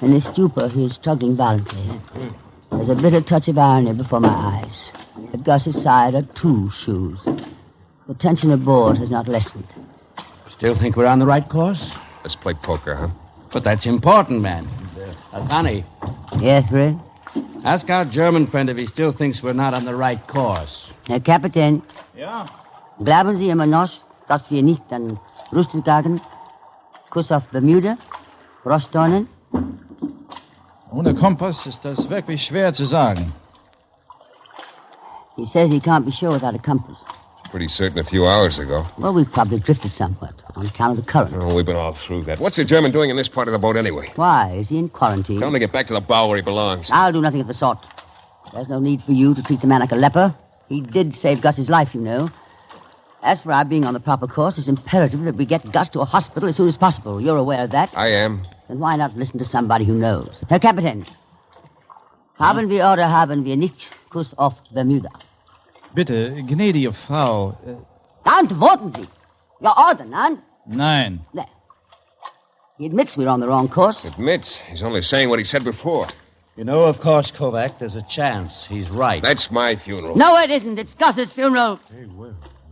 Speaker 6: In his stupor, he is struggling violently. There's a bitter touch of irony before my eyes. At Gus's side are 2 shoes. The tension aboard has not lessened.
Speaker 10: Still think we're on the right course?
Speaker 7: Let's play poker, huh?
Speaker 10: But that's important, man. Connie.
Speaker 6: Yes, Fred?
Speaker 10: Ask our German friend if he still thinks we're not on the right course.
Speaker 6: Herr Kapitän.
Speaker 13: Ja?
Speaker 6: Glauben Sie immer noch, dass wir nicht an Rüstungsgagen, Kuss auf Bermuda, Rostdornen?
Speaker 13: Ohne Kompass ist das wirklich schwer zu sagen.
Speaker 6: He says he can't be sure without a compass.
Speaker 7: Pretty certain a few hours ago.
Speaker 6: Well, we've probably drifted somewhat on account of the current.
Speaker 7: Oh, we've been all through that. What's the German doing in this part of the boat anyway?
Speaker 6: Why? Is he in quarantine?
Speaker 7: Tell him to get back to the bow where he belongs.
Speaker 6: I'll do nothing of the sort. There's no need for you to treat the man like a leper. He did save Gus's life, you know. As for our being on the proper course, it's imperative that we get Gus to a hospital as soon as possible. You're aware of that?
Speaker 7: I am.
Speaker 6: Then why not listen to somebody who knows? Herr Kapitän, haben wir oder haben wir nicht Kuss auf Bermuda?
Speaker 13: Bitte, gnädige Frau.
Speaker 6: Antworten Sie. Your order, none?
Speaker 13: Nein.
Speaker 6: There. He admits we're on the wrong course.
Speaker 7: Admits? He's only saying what he said before.
Speaker 10: You know, of course, Kovac, there's a chance he's right.
Speaker 7: That's my funeral.
Speaker 6: No, it isn't. It's Gus's funeral.
Speaker 14: Hey,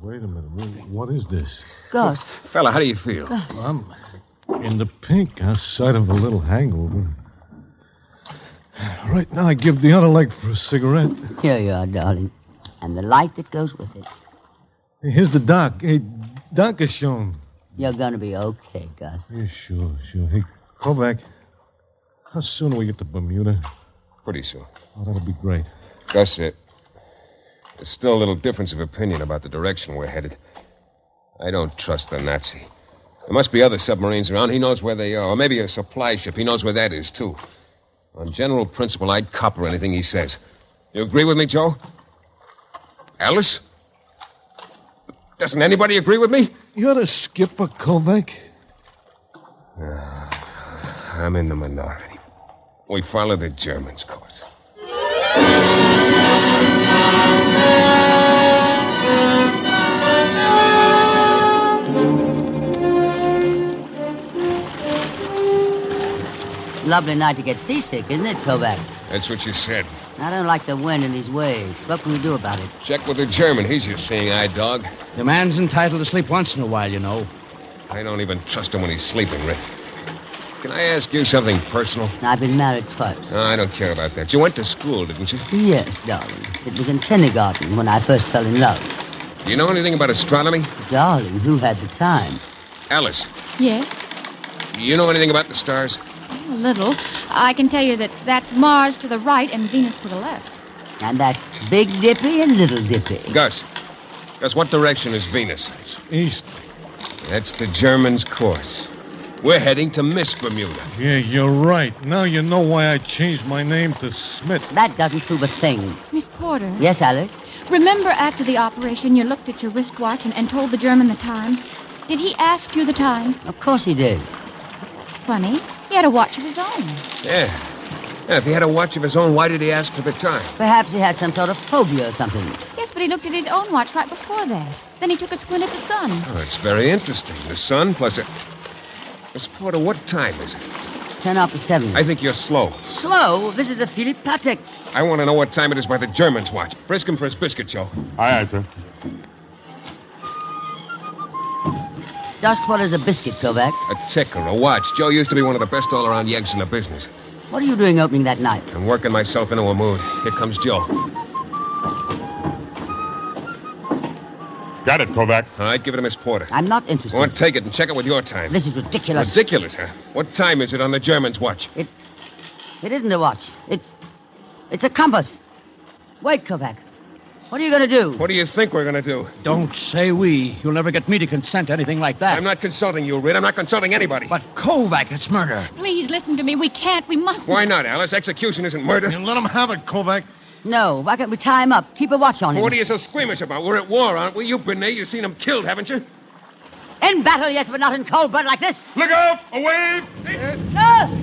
Speaker 14: Wait a minute. What is this?
Speaker 6: Gus.
Speaker 7: Fella, how do you feel?
Speaker 6: Gus.
Speaker 14: I'm in the pink outside of a little hangover. Right now, I give the other leg for a cigarette.
Speaker 6: Here you are, darling. And the light that goes with it.
Speaker 14: Hey, here's the doc. Hey, Dankeschön.
Speaker 6: You're gonna be okay, Gus.
Speaker 14: Yeah, sure. Hey, Kovac, how soon do we get to Bermuda?
Speaker 7: Pretty soon.
Speaker 14: Oh, that'll be great.
Speaker 7: Gus, there's still a little difference of opinion about the direction we're headed. I don't trust the Nazi. There must be other submarines around. He knows where they are. Or maybe a supply ship. He knows where that is, too. On general principle, I'd copper anything he says. You agree with me, Joe? Alice? Doesn't anybody agree with me?
Speaker 14: You're the skipper, Kovac.
Speaker 7: I'm in the minority. We follow the Germans' course.
Speaker 6: Lovely night to get seasick, isn't it, Kovac?
Speaker 7: That's what you said.
Speaker 6: I don't like the wind and these waves. What can we do about it?
Speaker 7: Check with the German. He's your seeing-eye dog.
Speaker 10: The man's entitled to sleep once in a while, you know.
Speaker 7: I don't even trust him when he's sleeping, Rick. Can I ask you something personal?
Speaker 6: I've been married twice.
Speaker 7: No, I don't care about that. You went to school, didn't you?
Speaker 6: Yes, darling. It was in kindergarten when I first fell in love.
Speaker 7: Do you know anything about astronomy?
Speaker 6: Darling, who had the time?
Speaker 7: Alice,
Speaker 9: Yes?
Speaker 7: you know anything about the stars?
Speaker 9: A little. I can tell you that that's Mars to the right and Venus to the left.
Speaker 6: And that's Big Dippy and Little Dippy.
Speaker 7: Gus, what direction is Venus?
Speaker 14: East.
Speaker 7: That's the Germans' course. We're heading to Miss Bermuda.
Speaker 14: Yeah, you're right. Now you know why I changed my name to Smith.
Speaker 6: That doesn't prove a thing.
Speaker 9: Miss Porter.
Speaker 6: Yes, Alice?
Speaker 9: Remember after the operation you looked at your wristwatch and told the German the time? Did he ask you the time?
Speaker 6: Of course he did.
Speaker 9: It's funny. He had a watch of his own.
Speaker 7: Yeah, if he had a watch of his own, why did he ask for the time?
Speaker 6: Perhaps he had some sort of phobia or something.
Speaker 9: Yes, but he looked at his own watch right before that. Then he took a squint at the sun.
Speaker 7: Oh, it's very interesting. The sun plus a... Miss Porter, what time is it?
Speaker 6: 10 after 7.
Speaker 7: I think you're slow.
Speaker 6: Slow? This is a Philip Patek.
Speaker 7: I want to know what time it is by the Germans' watch. Frisk him for his biscuit, Joe.
Speaker 11: Aye, sir.
Speaker 6: Just what is a biscuit, Kovac?
Speaker 7: A ticker, a watch. Joe used to be one of the best all-around yeggs in the business.
Speaker 6: What are you doing opening that night?
Speaker 7: I'm working myself into a mood. Here comes Joe.
Speaker 11: Got it, Kovac.
Speaker 7: All right, give it to Miss Porter.
Speaker 6: I'm not interested.
Speaker 7: Go on, take it and check it with your time.
Speaker 6: This is ridiculous.
Speaker 7: Ridiculous, huh? What time is it on the Germans' watch?
Speaker 6: It isn't a watch. It's a compass. Wait, Kovac. What are you going to do?
Speaker 7: What do you think we're going to do?
Speaker 10: Don't say we. You'll never get me to consent to anything like that.
Speaker 7: I'm not consulting you, Rid. I'm not consulting anybody.
Speaker 10: But Kovac, it's murder.
Speaker 9: Please listen to me. We can't. We mustn't.
Speaker 7: Why not, Alice? Execution isn't murder.
Speaker 14: You let him have it, Kovac.
Speaker 6: No. Why can't we tie him up? Keep a watch on him.
Speaker 7: What are you so squeamish about? We're at war, aren't we? You've been there. You've seen him killed, haven't you?
Speaker 6: In battle, yes, but not in cold blood like this.
Speaker 11: Look out! Away!
Speaker 6: No!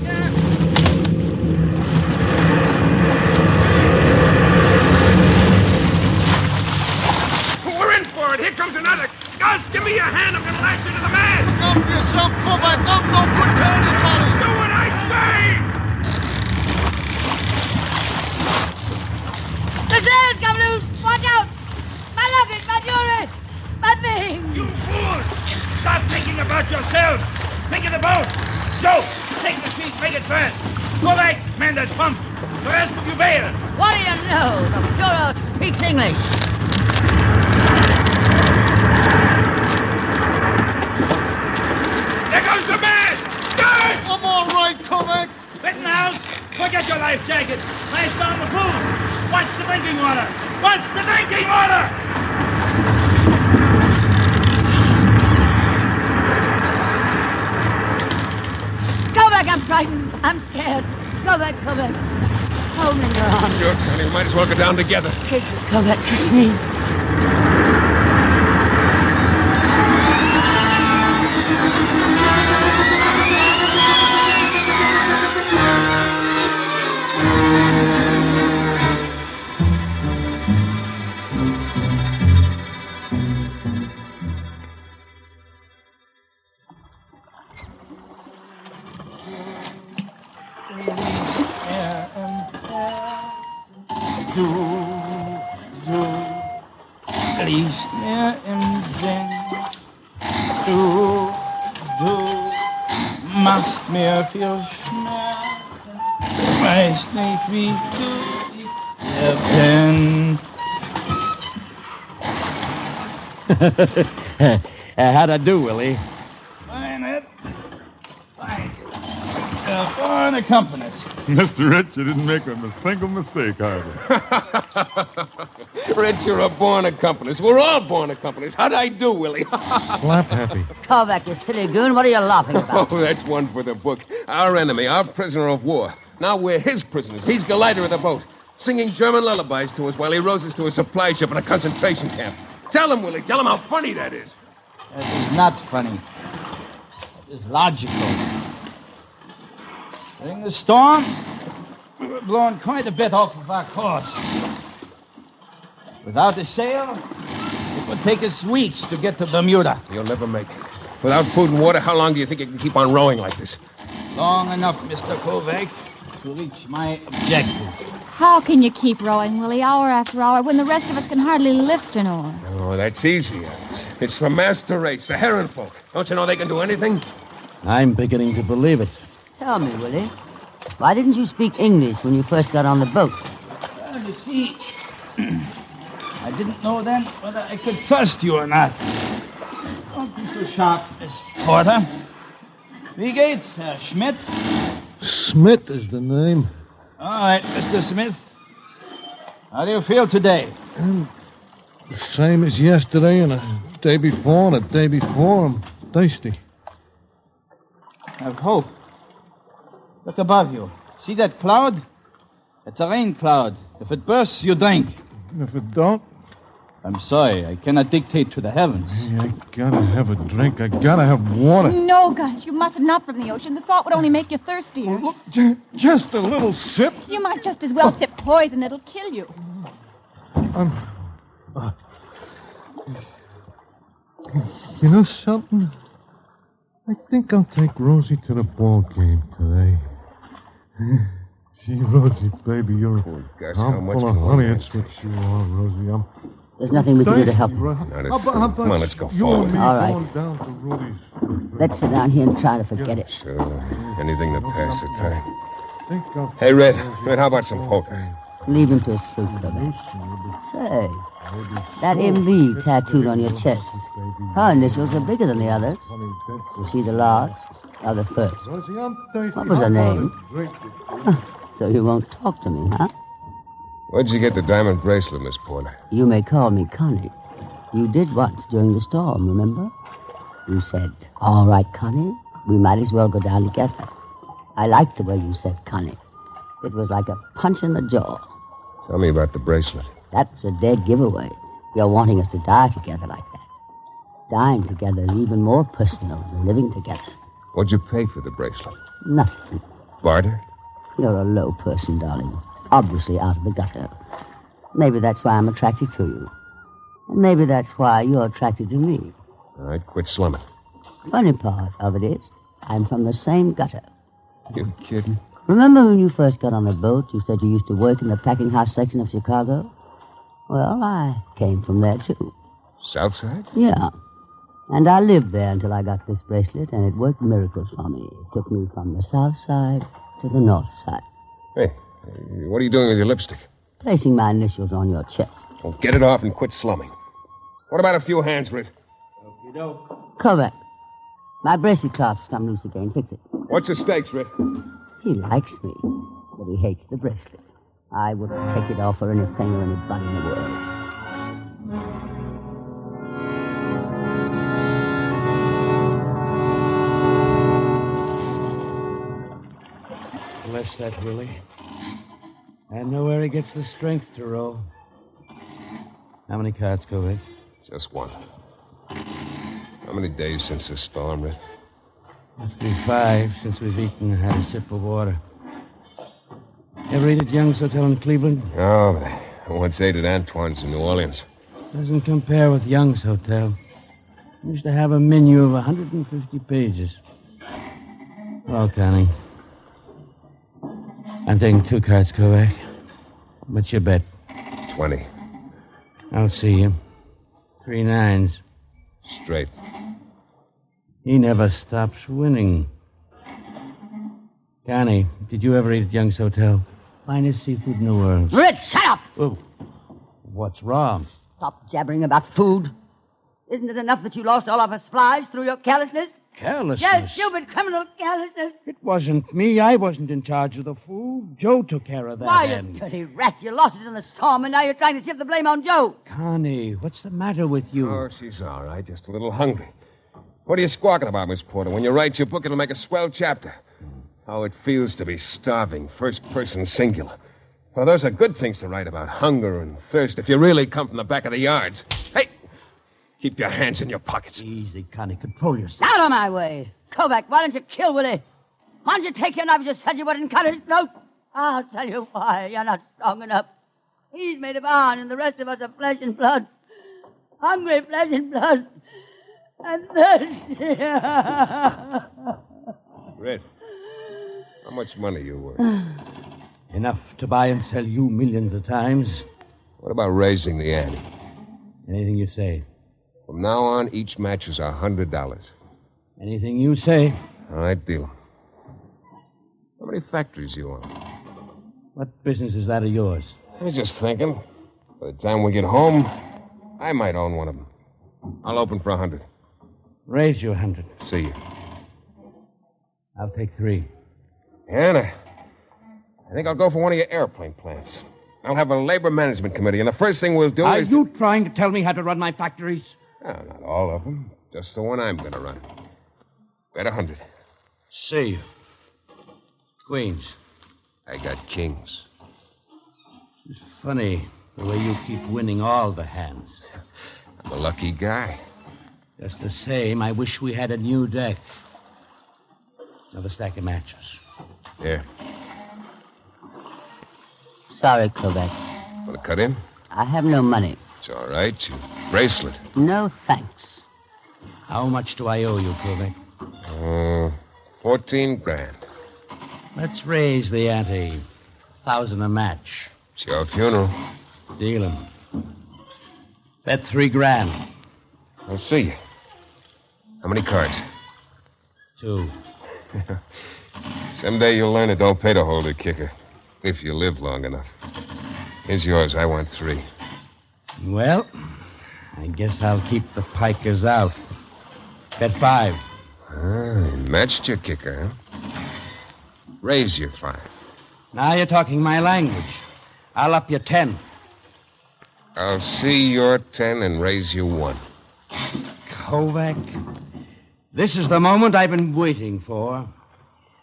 Speaker 7: We're in for it. Here comes another. Gus, give me your hand. I'm going to lash you to the mast.
Speaker 14: Look out for yourself, Kovac. Don't pretend anybody.
Speaker 7: Do what I say.
Speaker 6: The sails come loose! Watch out! My luggage, my jewelry, my things!
Speaker 8: You fools! Stop thinking about yourselves! Think of the boat! Joe, take the seat, make it fast! Go back, man that pump! The rest of you bail!
Speaker 6: What do you know? The Führer speaks English.
Speaker 8: There goes the mast! Guard!
Speaker 14: I'm all right, Kovac.
Speaker 8: Rittenhouse, forget your life jacket. Lash down the food. Watch the drinking water! Watch the drinking water!
Speaker 6: Kovac, I'm frightened. I'm scared. Kovac. Hold me in your arms.
Speaker 7: Sure, Connie. We might as well go down together.
Speaker 6: Kiss me, Kovac. Kiss me.
Speaker 13: Liest mir im Sinn. Du machst mir viel Schmerzen. Weißt nicht, wie gut ich dir bin.
Speaker 10: How'd I do, Willie?
Speaker 13: Fine, Ed. Fine. You're born accompanist.
Speaker 11: Mr. Rich, you didn't make a single mistake, hardly.
Speaker 7: Rich, you're a born accompanist. We're all born accompanist. How'd I do, Willie?
Speaker 11: Slap happy.
Speaker 6: Kovac, you silly goon. What are you laughing about?
Speaker 7: Oh, that's one for the book. Our enemy, our prisoner of war. Now we're his prisoners. He's the leader of the boat, singing German lullabies to us while he rows us to a supply ship in a concentration camp. Tell him, Willie. Tell him how funny that is.
Speaker 13: That is not funny. It is logical. During the storm, we were blown quite a bit off of our course. Without a sail, it would take us weeks to get to Bermuda.
Speaker 7: You'll never make it. Without food and water, how long do you think you can keep on rowing like this?
Speaker 13: Long enough, Mr. Kovac, to reach my objective.
Speaker 9: How can you keep rowing, Willie, hour after hour, when the rest of us can hardly lift an oar?
Speaker 7: Oh, that's easy, Alice. It's the master race, the heron folk. Don't you know they can do anything?
Speaker 10: I'm beginning to believe it.
Speaker 6: Tell me, Willie, why didn't you speak English when you first got on the boat?
Speaker 13: Well, you see, I didn't know then whether I could trust you or not. Don't be so sharp, Miss Porter. Wie geht's, Herr Schmidt?
Speaker 14: Smith is the name.
Speaker 13: All right, Mr. Smith. How do you feel today?
Speaker 14: The same as yesterday and the day before and the day before. I'm thirsty.
Speaker 13: Have hope. Look above you. See that cloud? It's a rain cloud. If it bursts, you drink.
Speaker 14: If it don't?
Speaker 13: I'm sorry. I cannot dictate to the heavens.
Speaker 14: Hey, I gotta have a drink. I gotta have water.
Speaker 9: No, Gus, you mustn't up from the ocean. The salt would only make you thirstier.
Speaker 14: Look, just a little sip.
Speaker 9: You might just as well sip poison. It'll kill you.
Speaker 14: You know something? I think I'll take Rosie to the ball game today. Gee, Rosie, baby, you're
Speaker 7: Gus, how much
Speaker 14: full of
Speaker 7: more
Speaker 14: honey.
Speaker 7: of
Speaker 14: It's what you are, Rosie.
Speaker 6: There's nothing we can do to help you.
Speaker 7: Not a Come on, let's go forward.
Speaker 6: All right.
Speaker 14: Down to Rudy's.
Speaker 6: Let's sit down here and try to forget it.
Speaker 7: Sure. Anything to pass the time.
Speaker 14: Think I'll
Speaker 7: Hey, Red, how about some poker?
Speaker 6: Leave him to his fruit, Kovac. Say, that MV tattooed on your chest, her initials are bigger than the others. Was she the last or the first? What was her name? So you won't talk to me, huh?
Speaker 7: Where'd you get the diamond bracelet, Miss Porter?
Speaker 6: You may call me Connie. You did once during the storm, remember? You said, all right, Connie, we might as well go down together. I liked the way you said Connie. It was like a punch in the jaw.
Speaker 7: Tell me about the bracelet.
Speaker 6: That's a dead giveaway. You're wanting us to die together like that. Dying together is even more personal than living together.
Speaker 7: What'd you pay for the bracelet?
Speaker 6: Nothing.
Speaker 7: Barter?
Speaker 6: You're a low person, darling. Obviously out of the gutter. Maybe that's why I'm attracted to you. And maybe that's why you're attracted to me.
Speaker 7: All right, quit slumming.
Speaker 6: Funny part of it is, I'm from the same gutter.
Speaker 7: You kidding?
Speaker 6: Remember when you first got on the boat, you said you used to work in the packing house section of Chicago? Well, I came from there, too.
Speaker 7: South Side?
Speaker 6: Yeah. And I lived there until I got this bracelet, and it worked miracles for me. It took me from the south side to the north side.
Speaker 7: Hey, what are you doing with your lipstick?
Speaker 6: Placing my initials on your chest.
Speaker 7: Well, get it off and quit slumming. What about a few hands, Red?
Speaker 6: Kovac. My bracelet clasps come loose again. Fix it.
Speaker 7: What's the stakes, Red?
Speaker 6: He likes me, but he hates the bracelet. I wouldn't take it off for anything or anybody in the world.
Speaker 10: Bless that Willie. I know where he gets the strength to roll. How many cards, Kovac?
Speaker 7: Just one. How many days since the storm, Red?
Speaker 10: Must be 5 since we've eaten and had a sip of water. Ever eat at Young's Hotel in Cleveland?
Speaker 7: Oh, I once ate at Antoine's in New Orleans.
Speaker 10: Doesn't compare with Young's Hotel. Used to have a menu of 150 pages. Well, Connie. I'm taking 2 cards, Kovac. What's your bet?
Speaker 7: 20.
Speaker 10: I'll see you. 3 9s.
Speaker 7: Straight.
Speaker 10: He never stops winning. Connie, did you ever eat at Young's Hotel? Finest seafood in the world.
Speaker 6: Rich, shut up!
Speaker 10: Oh, what's wrong?
Speaker 6: Stop jabbering about food. Isn't it enough that you lost all of our supplies through your carelessness?
Speaker 10: Carelessness?
Speaker 6: Yes, stupid criminal carelessness.
Speaker 10: It wasn't me. I wasn't in charge of the food. Joe took care of that.
Speaker 6: Why, you dirty rat. You lost it in the storm, and now you're trying to shift the blame on Joe.
Speaker 10: Connie, what's the matter with you?
Speaker 7: Oh, she's all right. Just a little hungry. What are you squawking about, Miss Porter? When you write your book, it'll make a swell chapter. How it feels to be starving, first person singular. Well, those are good things to write about, hunger and thirst, if you really come from the back of the yards. Hey, keep your hands in your pockets.
Speaker 10: Easy, Connie. Control yourself.
Speaker 6: Out of my way. Kovac, why don't you kill Willie? Why don't you take your knife? You said you wouldn't cut his throat. I'll tell you why. You're not strong enough. He's made of iron, and the rest of us are flesh and blood. Hungry flesh and blood. And thirsty.
Speaker 7: Red, how much money you worth?
Speaker 10: Enough to buy and sell you millions of times.
Speaker 7: What about raising the ante?
Speaker 10: Anything you say.
Speaker 7: From now on, each match is $100.
Speaker 10: Anything you say.
Speaker 7: All right, deal. How many factories you own?
Speaker 10: What business is that of yours?
Speaker 7: I was just thinking. By the time we get home, I might own one of them. I'll open for 100.
Speaker 10: Raise you 100.
Speaker 7: See you.
Speaker 10: I'll take 3.
Speaker 7: Anna, I think I'll go for one of your airplane plants. I'll have a labor management committee, and the first thing we'll do
Speaker 10: Are
Speaker 7: is...
Speaker 10: you trying to tell me how to run my factories?
Speaker 7: No, not all of them. Just the one I'm going to run. Bet 100.
Speaker 10: See you. Queens.
Speaker 7: I got kings.
Speaker 10: It's funny the way you keep winning all the hands.
Speaker 7: I'm a lucky guy.
Speaker 10: Just the same, I wish we had a new deck. Another stack of matches.
Speaker 7: Here.
Speaker 6: Sorry, Kovac.
Speaker 7: Want to cut in?
Speaker 6: I have no money.
Speaker 7: It's all right. Your bracelet.
Speaker 6: No thanks.
Speaker 10: How much do I owe you, Kovac?
Speaker 7: 14 grand.
Speaker 10: Let's raise the ante. 1,000 a match.
Speaker 7: It's your funeral.
Speaker 10: Deal 'em. Bet 3 grand.
Speaker 7: I'll see you. How many cards?
Speaker 10: 2.
Speaker 7: Someday you'll learn it don't pay to hold a kicker. If you live long enough. Here's yours. I want 3.
Speaker 10: Well, I guess I'll keep the pikers out. Bet 5.
Speaker 7: Matched your kicker, huh? Raise your 5.
Speaker 10: Now you're talking my language. I'll up your 10.
Speaker 7: I'll see your 10 and raise you 1.
Speaker 10: Kovac, this is the moment I've been waiting for.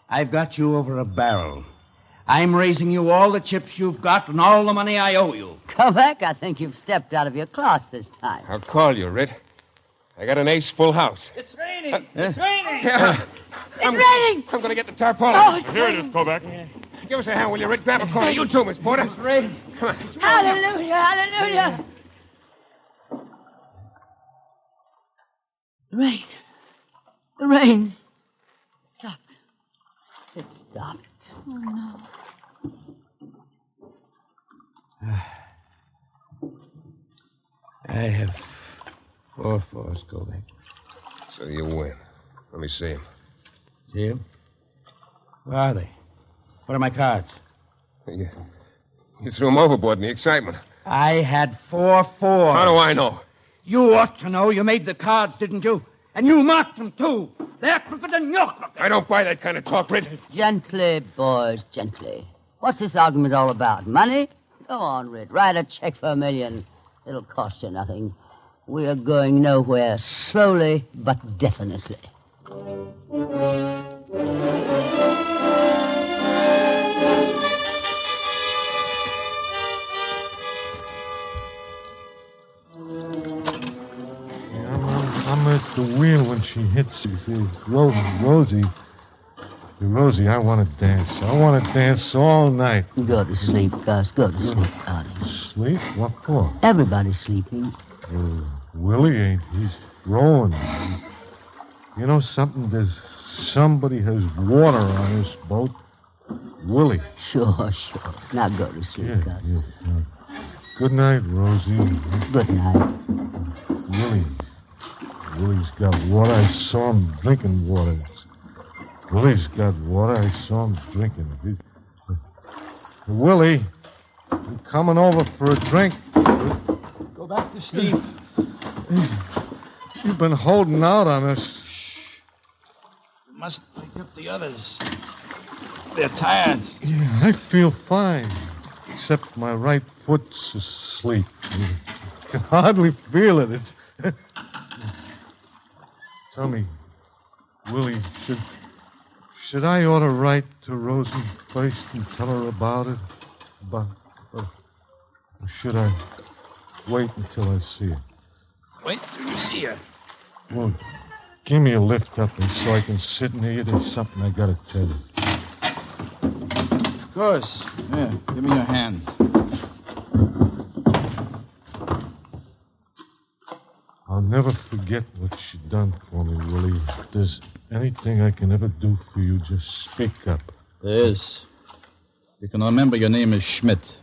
Speaker 10: I've got you over a barrel. I'm raising you all the chips you've got and all the money I owe you.
Speaker 6: Kovac, I think you've stepped out of your class this time.
Speaker 7: I'll call you, Rit. I got an ace full house.
Speaker 8: It's raining. It's raining.
Speaker 7: Yeah.
Speaker 6: It's raining.
Speaker 7: I'm going to get the tarpaulin.
Speaker 6: Oh,
Speaker 14: Here it is, Kovac.
Speaker 7: Give us a hand, will you, Rit? Grab a corner. You too, Miss Porter.
Speaker 8: It's raining.
Speaker 7: Come on.
Speaker 6: Hallelujah, hallelujah. The rain. The rain. Stopped. It stopped.
Speaker 9: Oh, no.
Speaker 10: I have 4 fours, Kovac.
Speaker 7: So you win. Let me see him.
Speaker 10: See them? Where are they? What are my cards?
Speaker 7: You threw them overboard in the excitement.
Speaker 10: I had 4 fours.
Speaker 7: How do I know?
Speaker 10: You ought to know. You made the cards, didn't you? And you marked them, too. They're crooked and you're crooked.
Speaker 7: I don't buy that kind of talk, Rit.
Speaker 6: Gently, boys, gently. What's this argument all about? Money? Go on, Rit. Write a check for $1 million. It'll cost you nothing. We are going nowhere. Slowly, but definitely.
Speaker 14: I'm at the wheel when she hits. Rosie, I want to dance. I want to dance all night.
Speaker 6: Go to sleep, Gus. Go to sleep, Connie.
Speaker 14: Sleep? What for?
Speaker 6: Everybody's sleeping.
Speaker 14: Willie ain't. He's rowing. You know something? Somebody has water on this boat. Willie.
Speaker 6: Sure. Now go to sleep, Gus.
Speaker 14: Yeah. Good night, Rosie.
Speaker 6: Good night.
Speaker 14: Willie's got water. I saw him drinking water. Willie's got water. I saw him drinking. Willie, you coming over for a drink?
Speaker 13: Go back to sleep.
Speaker 14: You've been holding out on us.
Speaker 13: You must wake up the others. They're tired.
Speaker 14: Yeah, I feel fine. Except my right foot's asleep. I can hardly feel it. It's... Tell me, Willie, should I ought to write to Rosie first and tell her about it? Or should I wait until I see her?
Speaker 13: Wait till you see her.
Speaker 14: Well, give me a lift up and so I can sit in here. There's something I gotta tell you.
Speaker 13: Of course. Here, give me your hand.
Speaker 14: I'll never forget what you done for me, Willie. If there's anything I can ever do for you, just speak up.
Speaker 13: There is. You can remember your name is Schmidt.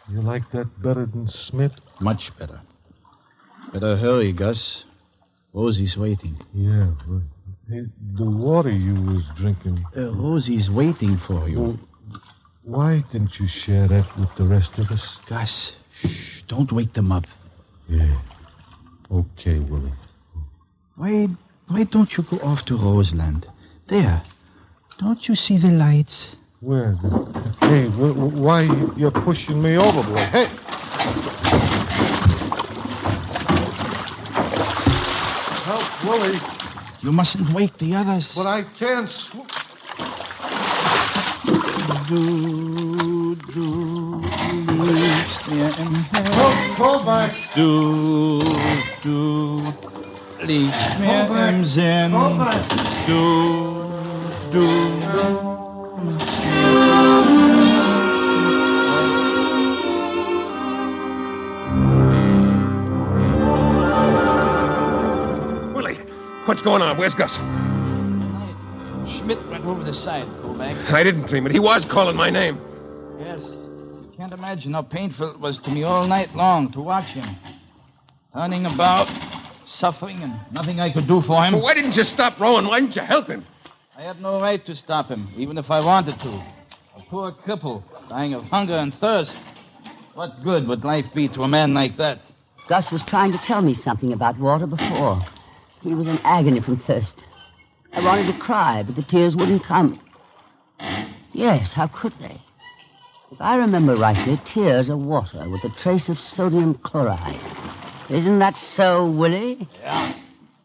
Speaker 14: You like that better than Smith?
Speaker 13: Much better. Better hurry, Gus. Rosie's waiting.
Speaker 14: Yeah, right. Hey, the water you was drinking...
Speaker 13: Rosie's waiting for you.
Speaker 14: Well, why didn't you share that with the rest of us?
Speaker 13: Gus, shh, don't wake them up.
Speaker 14: Yeah. Okay, Willie.
Speaker 13: Why don't you go off to Roseland? There. Don't you see the lights?
Speaker 14: Where? Hey, why you're pushing me overboard? Hey! Help, Willie.
Speaker 13: You mustn't wake the others.
Speaker 14: But I can't Kovac.
Speaker 13: Liegt mir im Sinn.
Speaker 7: Willie, what's going on? Where's Gus?
Speaker 13: Schmidt went over the side, Kovac.
Speaker 7: I didn't dream it. He was calling my name.
Speaker 13: Yes. You can't imagine how painful it was to me all night long to watch him. Turning about, suffering, and nothing I could do for him.
Speaker 7: Well, why didn't you stop rowing? Why didn't you help him?
Speaker 13: I had no right to stop him, even if I wanted to. A poor cripple, dying of hunger and thirst. What good would life be to a man like that?
Speaker 6: Gus was trying to tell me something about water before. He was in agony from thirst. I wanted to cry, but the tears wouldn't come. Yes, how could they? If I remember rightly, tears are water with a trace of sodium chloride. Isn't that so, Willie?
Speaker 13: Yeah.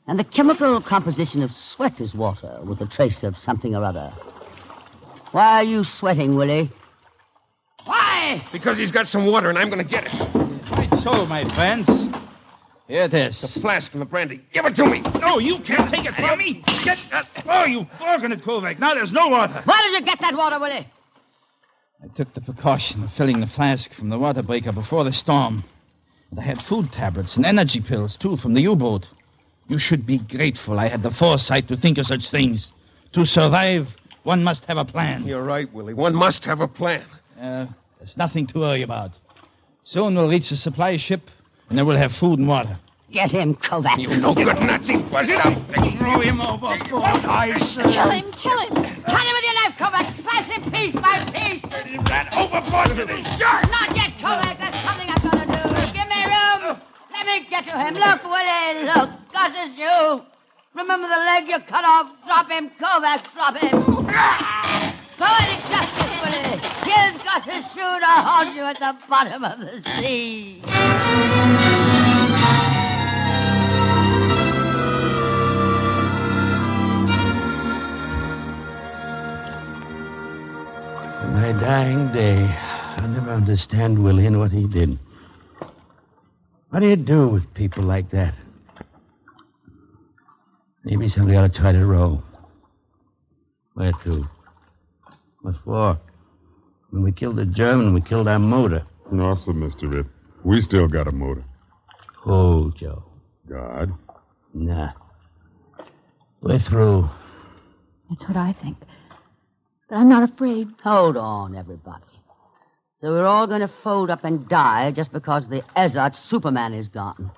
Speaker 6: And the chemical composition of sweat is water with a trace of something or other. Why are you sweating, Willie? Why?
Speaker 7: Because he's got some water and I'm going to get it.
Speaker 13: Right so, my friends. Here it is.
Speaker 7: The flask and the brandy. Give it to me.
Speaker 8: No, you can't take it from me. Get that. Oh, you bargained it, Kovac. Now there's no water.
Speaker 6: Where did you get that water, Willie?
Speaker 13: I took the precaution of filling the flask from the water breaker before the storm. And I had food tablets and energy pills, too, from the U-boat. You should be grateful I had the foresight to think of such things. To survive, one must have a plan.
Speaker 7: You're right, Willie. One must have a plan.
Speaker 13: There's nothing to worry about. Soon we'll reach the supply ship, and then we'll have food and water.
Speaker 6: Get him, Kovac.
Speaker 7: You no good Nazi. Buzz it up.
Speaker 8: Throw him overboard, I say.
Speaker 9: Kill him, kill him.
Speaker 6: Cut him with your knife, Kovac. Slice him piece by piece.
Speaker 8: Ran overboard with his shark.
Speaker 6: Not yet, Kovac. That's something I've got to do. Give me room. Let me get to him. Look, Willie, look. Gus is you. Remember the leg you cut off? Drop him, Kovac. Drop him. Poetic justice, Willie. Here's Gus's shoe to haunt you at the bottom of the sea.
Speaker 10: My dying day, I'll never understand Willie and what he did. What do you do with people like that? Maybe somebody ought to try to row. Where to? What for? When we killed the German, we killed our motor.
Speaker 11: No, sir, Mr. Rip. We still got a motor.
Speaker 10: Who, Joe?
Speaker 11: God.
Speaker 10: Nah. We're through.
Speaker 9: That's what I think. But I'm not afraid.
Speaker 6: Hold on, everybody. So we're all going to fold up and die just because the Ezot Superman is gone.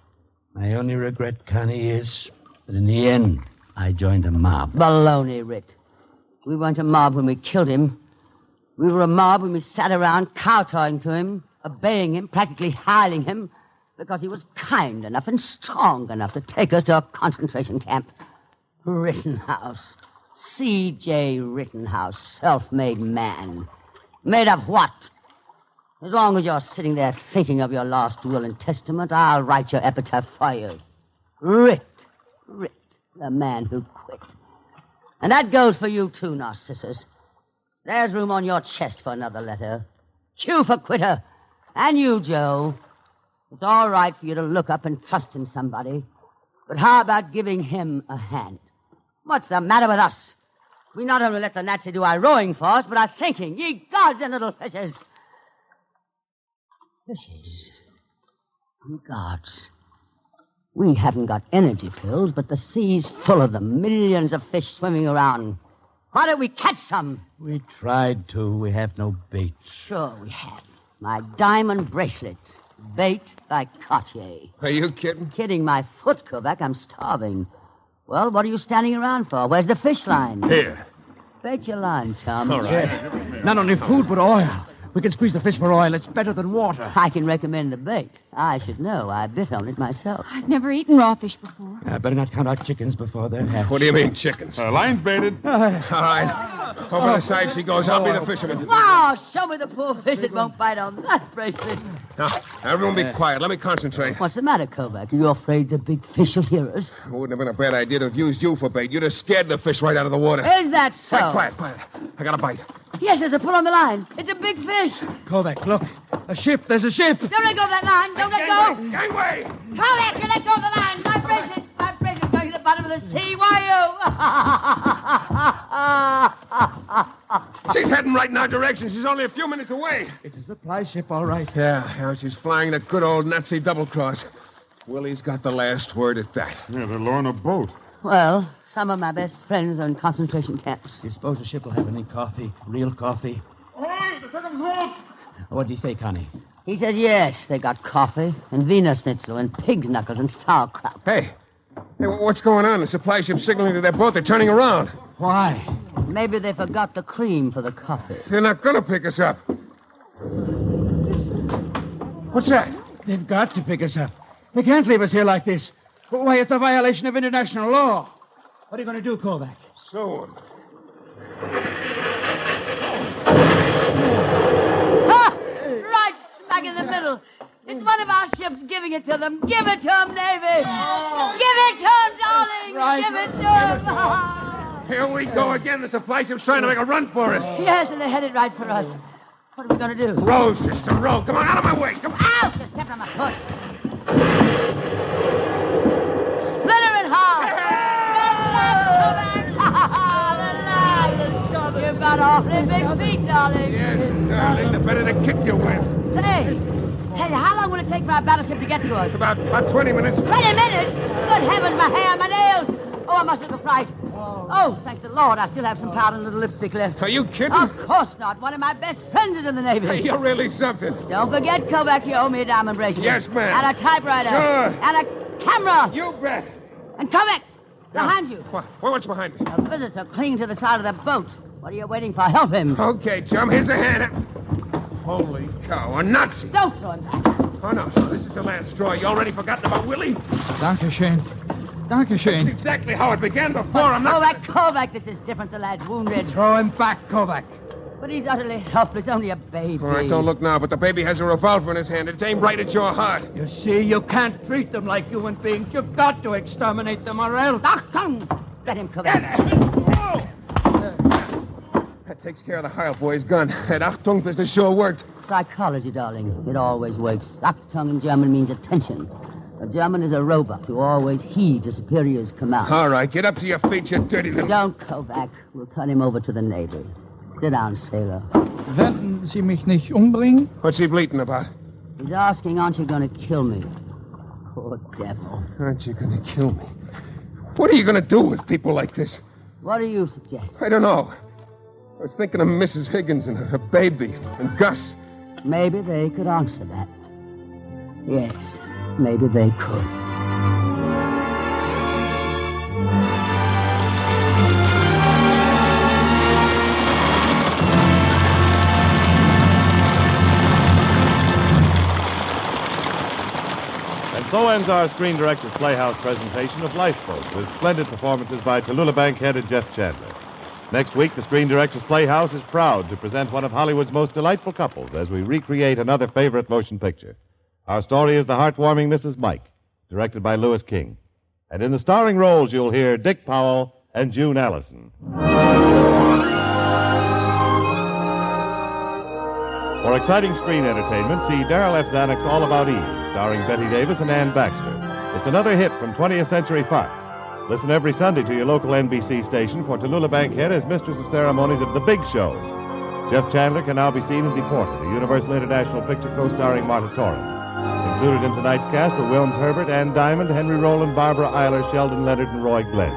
Speaker 10: My only regret, Connie, is that in the end, I joined a mob.
Speaker 6: Baloney, Rick. We weren't a mob when we killed him. We were a mob when we sat around kowtowing to him, obeying him, practically hiling him, because he was kind enough and strong enough to take us to a concentration camp. Rittenhouse. C.J. Rittenhouse, self-made man. Made of what? As long as you're sitting there thinking of your last will and testament, I'll write your epitaph for you. Rit, the man who quit. And that goes for you, too, Narcissus. There's room on your chest for another letter. Q for quitter. And you, Joe. It's all right for you to look up and trust in somebody. But how about giving him a hand? What's the matter with us? We not only let the Nazi do our rowing for us, but our thinking. Ye gods and little fishes. Fishes? Ye gods. We haven't got energy pills, but the sea's full of them. Millions of fish swimming around. Why don't we catch some?
Speaker 10: We tried to. We have no bait.
Speaker 6: Sure we have. My diamond bracelet. Bait by Cartier.
Speaker 7: Are you kidding?
Speaker 6: Kidding my foot, Kovac. I'm starving. Well, what are you standing around for? Where's the fish line?
Speaker 7: Here.
Speaker 6: Bait your line, chum.
Speaker 10: All right. Yeah. Not only food, but oil. We can squeeze the fish for oil. It's better than water.
Speaker 6: I can recommend the bait. I should know. I bit on it myself.
Speaker 9: I've never eaten raw fish before.
Speaker 10: Better not count out chickens before they're hatched.
Speaker 7: What do you mean, chickens?
Speaker 11: Line's baited.
Speaker 7: All right. Over the side she goes. I'll be the fisherman.
Speaker 6: Wow, show me the poor fish that won't bite on that bracelet.
Speaker 7: Now, everyone be quiet. Let me concentrate.
Speaker 6: What's the matter, Kovac? Are you afraid the big fish will hear us?
Speaker 7: It wouldn't have been a bad idea to have used you for bait. You'd have scared the fish right out of the water.
Speaker 6: Is that so?
Speaker 7: Quiet. I got a bite.
Speaker 6: Yes, there's a pull on the line. It's a big fish.
Speaker 10: Kovac, look. A ship. There's a ship.
Speaker 6: Don't let go of that line. Don't let go.
Speaker 7: Gangway!
Speaker 6: Kovac, you let go of the line. My bracelet. My bracelet's going to the bottom of the sea. Why
Speaker 7: She's heading right in our direction. She's only a few minutes away.
Speaker 10: It's a supply ship, all right.
Speaker 7: Yeah, she's flying the good old Nazi double-cross. Willie's got the last word at that.
Speaker 11: Yeah, they're lowering a boat.
Speaker 6: Well, some of my best friends are in concentration camps.
Speaker 10: Do you suppose the ship will have any coffee? Real coffee?
Speaker 11: Hey, the second boat!
Speaker 10: What did he say, Connie?
Speaker 6: He said yes, they got coffee and Wiener Schnitzel and pig's knuckles and sauerkraut.
Speaker 7: Hey, what's going on? The supply ship's signaling to their boat. They're turning around.
Speaker 10: Why?
Speaker 6: Maybe they forgot the cream for the coffee.
Speaker 7: They're not going to pick us up. What's that?
Speaker 10: They've got to pick us up. They can't leave us here like this. Why, it's a violation of international law. What are you going to do, Kovac?
Speaker 7: So,
Speaker 6: right smack in the middle. It's one of our ships giving it to them. Give it to them, Navy. Give it to them, darling.
Speaker 10: Right.
Speaker 6: Give it to them.
Speaker 7: Here we go again. The supply ship's trying to make a run for it.
Speaker 6: Yes, and they're headed right for us. What are we going to do?
Speaker 7: Row, sister, row. Come on, out of my way. Come on.
Speaker 6: Ouch! You stepped on my foot. Splinter in half. Relax. You've got awfully big feet, darling.
Speaker 7: Yes, darling. The better the kick you win.
Speaker 6: Say, how long will it take for our battleship to get to us?
Speaker 7: About 20 minutes.
Speaker 6: 20 minutes? Good heavens, my hair, my nails. Oh, I must have the fright. Oh, thank the Lord, I still have some powder and a little lipstick left.
Speaker 7: Are you kidding?
Speaker 6: Of course not. One of my best friends is in the Navy.
Speaker 7: Hey, you're really something.
Speaker 6: Don't forget, Kovac, you owe me a diamond bracelet.
Speaker 7: Yes, ma'am.
Speaker 6: And a typewriter.
Speaker 7: Sure.
Speaker 6: And a camera.
Speaker 7: You bet.
Speaker 6: And Kovac, behind you.
Speaker 7: What's behind me?
Speaker 6: A visitor clinging to the side of the boat. What are you waiting for? Help him.
Speaker 7: Okay, chum, here's a hand. Holy cow, a Nazi.
Speaker 6: Don't throw him back.
Speaker 7: Oh, no, this is the last straw. You already forgotten about Willie?
Speaker 13: Dankeschön. Dankeschön.
Speaker 7: That's exactly how it began before. I'm not...
Speaker 6: Kovac, this is different. The lad's wounded.
Speaker 13: Throw him back, Kovac.
Speaker 6: But he's utterly helpless, only a baby.
Speaker 7: All right, don't look now, but the baby has a revolver in his hand. It's aimed right at your heart.
Speaker 10: You see, you can't treat them like human beings. You've got to exterminate them or else.
Speaker 6: Achtung! Get him, Kovac.
Speaker 7: That takes care of the Heil boy's gun. That Achtung business sure worked.
Speaker 6: Psychology, darling. It always works. Achtung in German means attention. A German is a robot who always heeds a superior's command.
Speaker 7: All right, get up to your feet, you dirty little...
Speaker 6: Don't, Kovac. We'll turn him over to the Navy. Sit down, sailor.
Speaker 13: Werden Sie mich nicht umbringen?
Speaker 7: What's he bleating about?
Speaker 6: He's asking, aren't you going to kill me? Poor devil.
Speaker 7: Aren't you going to kill me? What are you going to do with people like this?
Speaker 6: What do you suggest?
Speaker 7: I don't know. I was thinking of Mrs. Higgins and her baby and Gus.
Speaker 6: Maybe they could answer that. Yes, maybe they could.
Speaker 4: ends our Screen Directors Playhouse presentation of Lifeboat, with splendid performances by Tallulah Bankhead and Jeff Chandler. Next week, the Screen Directors Playhouse is proud to present one of Hollywood's most delightful couples as we recreate another favorite motion picture. Our story is The Heartwarming Mrs. Mike, directed by Louis King. And in the starring roles, you'll hear Dick Powell and June Allison. For exciting screen entertainment, see Darrell F. Zanuck's All About Eve, starring Betty Davis and Ann Baxter. It's another hit from 20th Century Fox. Listen every Sunday to your local NBC station for Tallulah Bankhead as mistress of ceremonies of The Big Show. Jeff Chandler can now be seen in Deported, a Universal International picture co-starring Marta Torrance. Included in tonight's cast were Wilms, Herbert, Ann Diamond, Henry Roland, Barbara Eiler, Sheldon, Leonard, and Roy Glenn.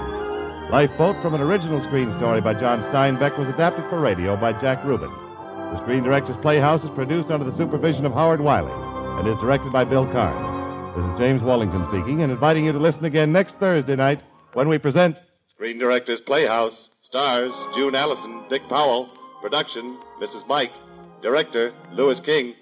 Speaker 4: Lifeboat, from an original screen story by John Steinbeck, was adapted for radio by Jack Rubin. The Screen Directors Playhouse is produced under the supervision of Howard Wiley and is directed by Bill Karn. This is James Wallington speaking and inviting you to listen again next Thursday night when we present
Speaker 3: Screen Directors Playhouse. Stars June Allison, Dick Powell. Production, Mrs. Mike. Director, Louis King.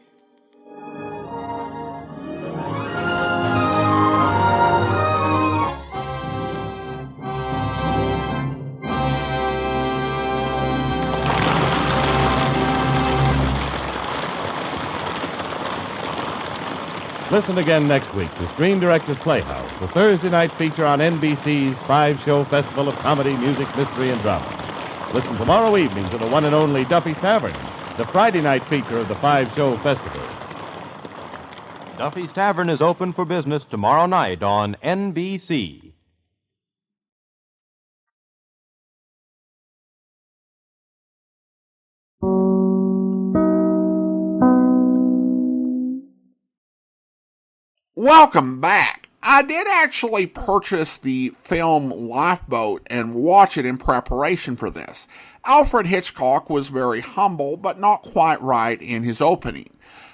Speaker 4: Listen again next week to Screen Directors Playhouse, the Thursday night feature on NBC's 5-show festival of comedy, music, mystery, and drama. Listen tomorrow evening to the one and only Duffy's Tavern, the Friday night feature of the 5-show festival.
Speaker 15: Duffy's Tavern is open for business tomorrow night on NBC.
Speaker 2: Welcome back. I did actually purchase the film Lifeboat and watch it in preparation for this. Alfred Hitchcock was very humble, but not quite right in his opening.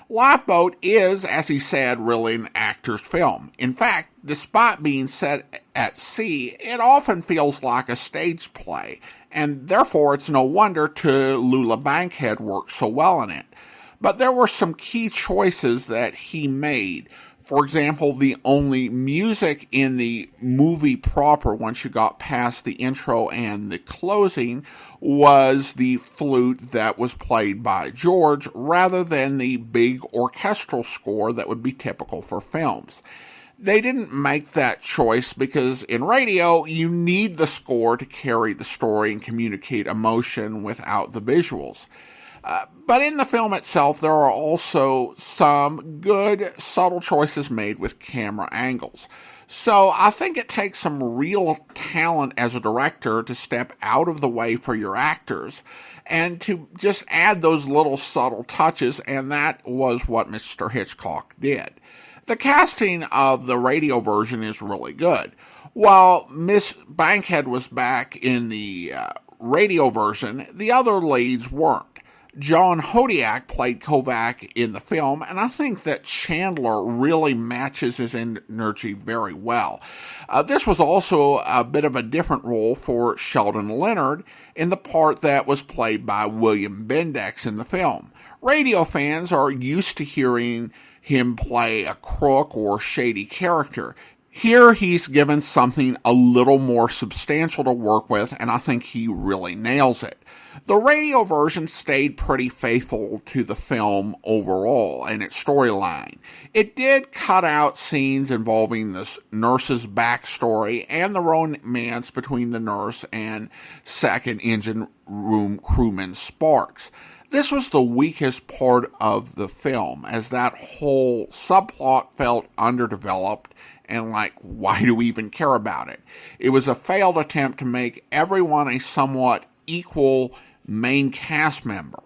Speaker 2: Lifeboat is, as he said, really an actor's film. In fact, despite being set at sea, it often feels like a stage play, and therefore it's no wonder Tallulah Bankhead worked so well in it. But there were some key choices that he made. For example, the only music in the movie proper, once you got past the intro and the closing, was the flute that was played by George, rather than the big orchestral score that would be typical for films. They didn't make that choice because in radio, you need the score to carry the story and communicate emotion without the visuals. But in the film itself, there are also some good, subtle choices made with camera angles. So I think it takes some real talent as a director to step out of the way for your actors and to just add those little subtle touches, and that was what Mr. Hitchcock did. The casting of the radio version is really good. While Miss Bankhead was back in the radio version, the other leads weren't. John Hodiak played Kovac in the film, and I think that Chandler really matches his energy very well. This was also a bit of a different role for Sheldon Leonard in the part that was played by William Bendix in the film. Radio fans are used to hearing him play a crook or shady character. Here he's given something a little more substantial to work with, and I think he really nails it. The radio version stayed pretty faithful to the film overall and its storyline. It did cut out scenes involving the nurse's backstory and the romance between the nurse and second engine room crewman Sparks. This was the weakest part of the film, as that whole subplot felt underdeveloped and like, why do we even care about it? It was a failed attempt to make everyone a somewhat equal main cast member.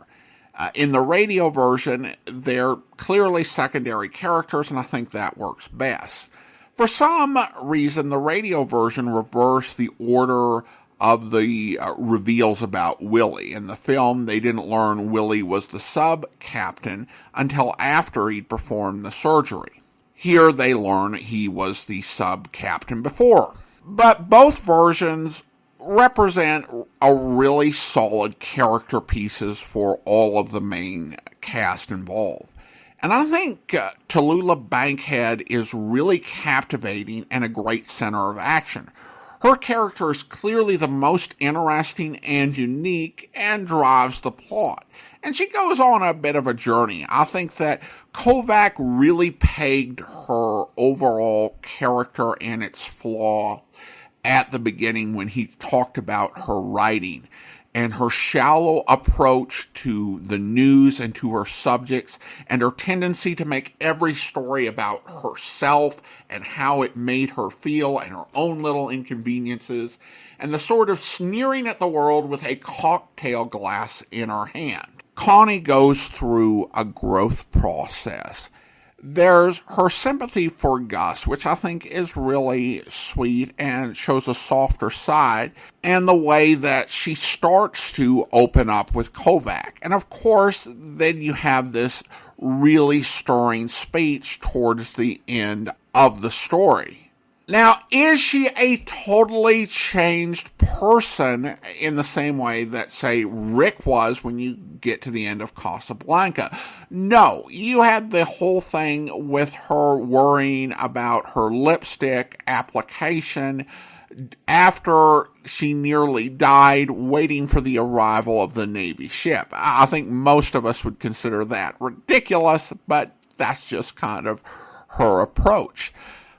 Speaker 2: In the radio version, they're clearly secondary characters, and I think that works best. For some reason, the radio version reversed the order of the reveals about Willie. In the film, they didn't learn Willie was the sub-captain until after he'd performed the surgery. Here, they learn he was the sub-captain before. But both versions represent a really solid character pieces for all of the main cast involved. And I think Tallulah Bankhead is really captivating and a great center of action. Her character is clearly the most interesting and unique and drives the plot. And she goes on a bit of a journey. I think that Kovac really pegged her overall character and its flaw at the beginning when he talked about her writing and her shallow approach to the news and to her subjects, and her tendency to make every story about herself and how it made her feel and her own little inconveniences, and the sort of sneering at the world with a cocktail glass in her hand. Connie goes through a growth process. There's her sympathy for Gus, which I think is really sweet and shows a softer side, and the way that she starts to open up with Kovac. And of course, then you have this really stirring speech towards the end of the story. Now, is she a totally changed person in the same way that, say, Rick was when you get to the end of Casablanca? No, you had the whole thing with her worrying about her lipstick application after she nearly died, waiting for the arrival of the Navy ship. I think most of us would consider that ridiculous, but that's just kind of her approach.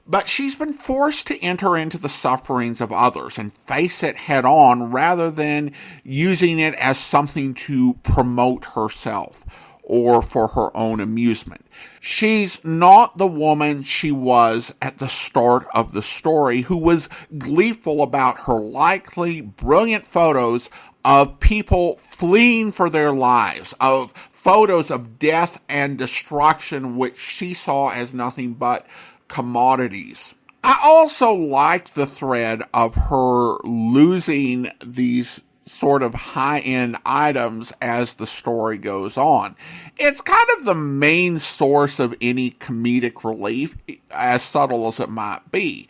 Speaker 2: But she's been forced to enter into the sufferings of others and face it head on rather than using it as something to promote herself or for her own amusement. She's not the woman she was at the start of the story, who was gleeful about her likely brilliant photos of people fleeing for their lives, of photos of death and destruction, which she saw as nothing but commodities. I also liked the thread of her losing these sort of high-end items as the story goes on. It's kind of the main source of any comedic relief, as subtle as it might be.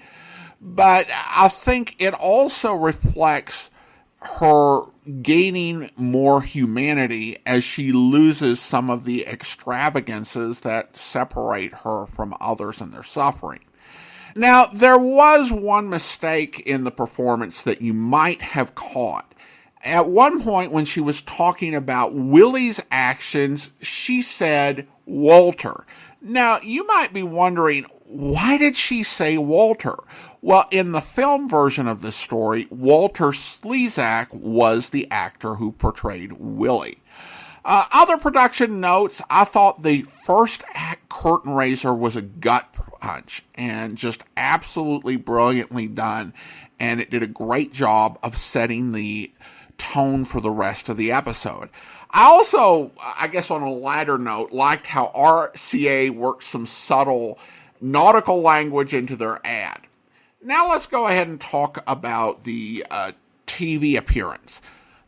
Speaker 2: But I think it also reflects her gaining more humanity as she loses some of the extravagances that separate her from others in their suffering. Now, there was one mistake in the performance that you might have caught. At one point when she was talking about Willie's actions, she said Walter. Now, you might be wondering, why did she say Walter? Well, in the film version of this story, Walter Slezak was the actor who portrayed Willie. Other production notes, I thought the first curtain raiser was a gut punch and just absolutely brilliantly done, and it did a great job of setting the tone for the rest of the episode. I also, I guess on a lighter note, liked how RCA worked some subtle nautical language into their ad. Now let's go ahead and talk about the TV appearance.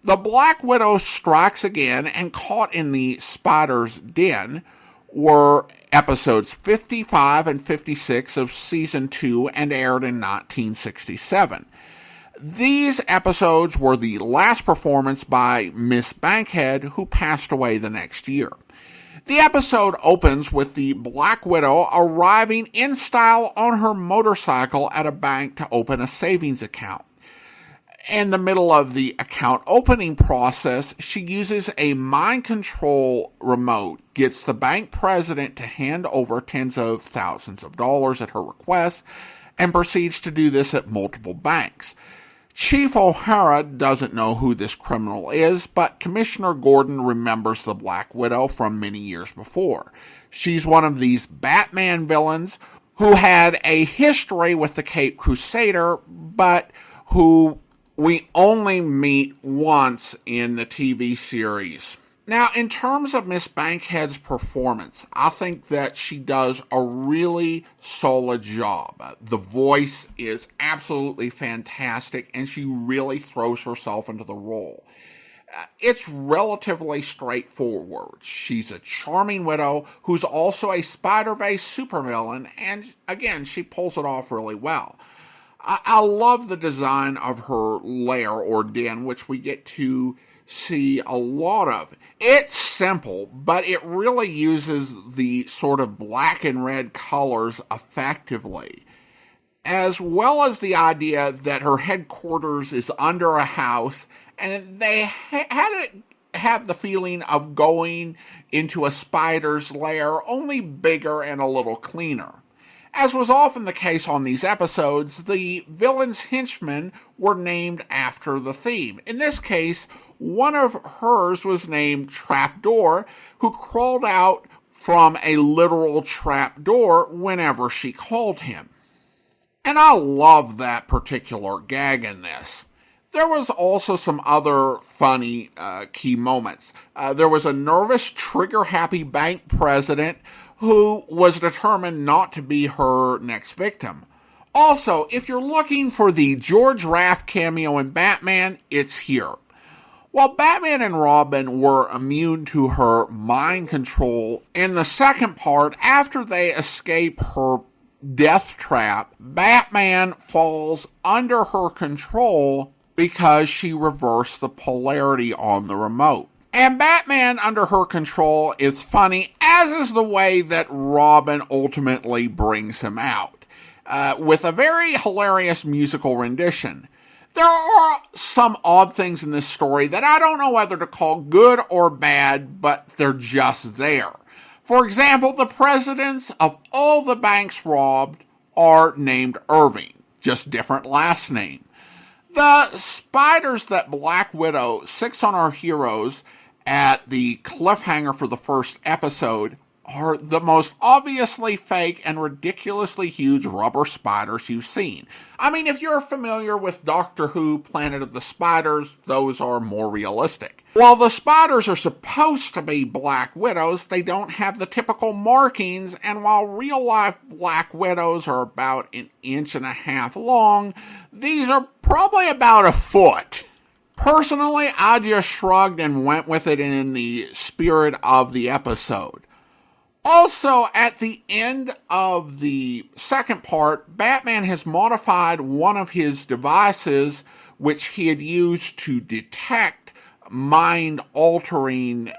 Speaker 2: The Black Widow strikes again, and Caught in the Spider's Den were episodes 55 and 56 of season 2 and aired in 1967. These episodes were the last performance by Miss Bankhead, who passed away the next year. The episode opens with the Black Widow arriving in style on her motorcycle at a bank to open a savings account. In the middle of the account opening process, she uses a mind control remote, gets the bank president to hand over tens of thousands of dollars at her request, and proceeds to do this at multiple banks. Chief O'Hara doesn't know who this criminal is, but Commissioner Gordon remembers the Black Widow from many years before. She's one of these Batman villains who had a history with the Caped Crusader, but who we only meet once in the TV series. Now, in terms of Miss Bankhead's performance, I think that she does a really solid job. The voice is absolutely fantastic, and she really throws herself into the role. It's relatively straightforward. She's a charming widow who's also a spider-based supervillain, and again, she pulls it off really well. I love the design of her lair or den, which we get to see a lot of. It's simple, but it really uses the sort of black and red colors effectively, as well as the idea that her headquarters is under a house, and they had to have the feeling of going into a spider's lair, only bigger and a little cleaner. As was often the case on these episodes, the villain's henchmen were named after the theme. In this case, one of hers was named Trapdoor, who crawled out from a literal trapdoor whenever she called him. And I love that particular gag in this. There was also some other funny key moments. There was a nervous, trigger-happy bank president who was determined not to be her next victim. Also, if you're looking for the George Raft cameo in Batman, it's here. While Batman and Robin were immune to her mind control, in the second part, after they escape her death trap, Batman falls under her control because she reversed the polarity on the remote. And Batman under her control is funny, as is the way that Robin ultimately brings him out, with a very hilarious musical rendition. There are some odd things in this story that I don't know whether to call good or bad, but they're just there. For example, the presidents of all the banks robbed are named Irving, just different last name. The spiders that Black Widow sicks on our heroes at the cliffhanger for the first episode are the most obviously fake and ridiculously huge rubber spiders you've seen. I mean, if you're familiar with Doctor Who, Planet of the Spiders, those are more realistic. While the spiders are supposed to be Black Widows, they don't have the typical markings, and while real-life Black Widows are about 1.5 inches long, these are probably about 1 foot. Personally, I just shrugged and went with it in the spirit of the episode. Also, at the end of the second part, Batman has modified one of his devices, which he had used to detect mind-altering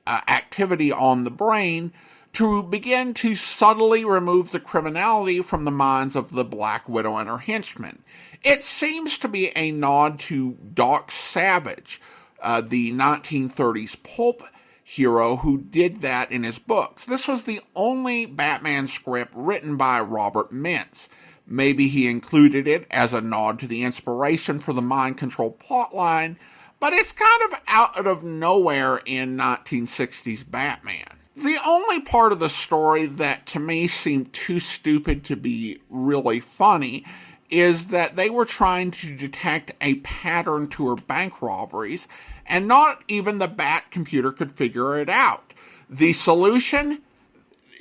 Speaker 2: activity on the brain, to begin to subtly remove the criminality from the minds of the Black Widow and her henchmen. It seems to be a nod to Doc Savage, the 1930s pulp hero who did that in his books. This was the only Batman script written by Robert Mintz. Maybe he included it as a nod to the inspiration for the mind control plotline, but it's kind of out of nowhere in 1960s Batman. The only part of the story that to me seemed too stupid to be really funny is that they were trying to detect a pattern to her bank robberies, and not even the Bat computer could figure it out. The solution?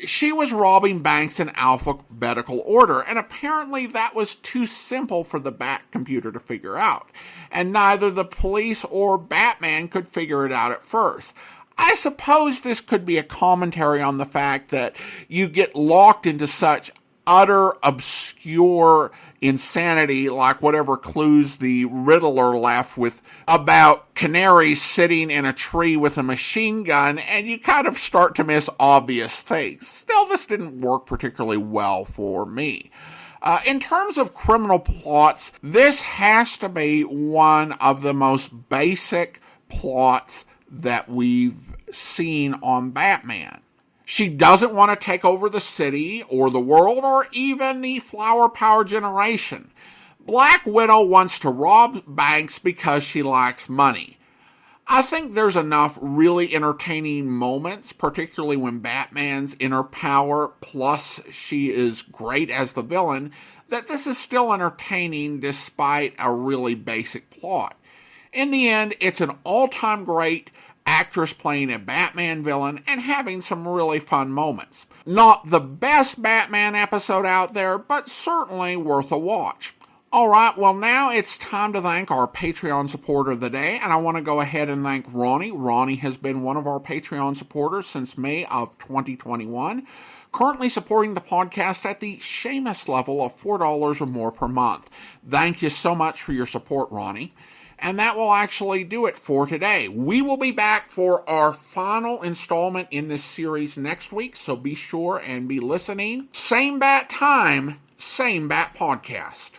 Speaker 2: She was robbing banks in alphabetical order, and apparently that was too simple for the Bat computer to figure out, and neither the police or Batman could figure it out at first. I suppose this could be a commentary on the fact that you get locked into such utter obscure insanity, like whatever clues the Riddler left with about canaries sitting in a tree with a machine gun, and you kind of start to miss obvious things. Still, this didn't work particularly well for me. In terms of criminal plots, this has to be one of the most basic plots that we've seen on Batman. She doesn't want to take over the city or the world or even the flower power generation. Black Widow wants to rob banks because she lacks money. I think there's enough really entertaining moments, particularly when Batman's in her power, plus she is great as the villain, that this is still entertaining despite a really basic plot. In the end, it's an all-time great actress playing a Batman villain and having some really fun moments. Not the best Batman episode out there, but certainly worth a watch. Alright, well now it's time to thank our Patreon supporter of the day, and I want to go ahead and thank Ronnie. Ronnie has been one of our Patreon supporters since May of 2021, currently supporting the podcast at the Seamus level of $4 or more per month. Thank you so much for your support, Ronnie. And that will actually do it for today. We will be back for our final installment in this series next week, so be sure and be listening. Same bat time, same bat podcast.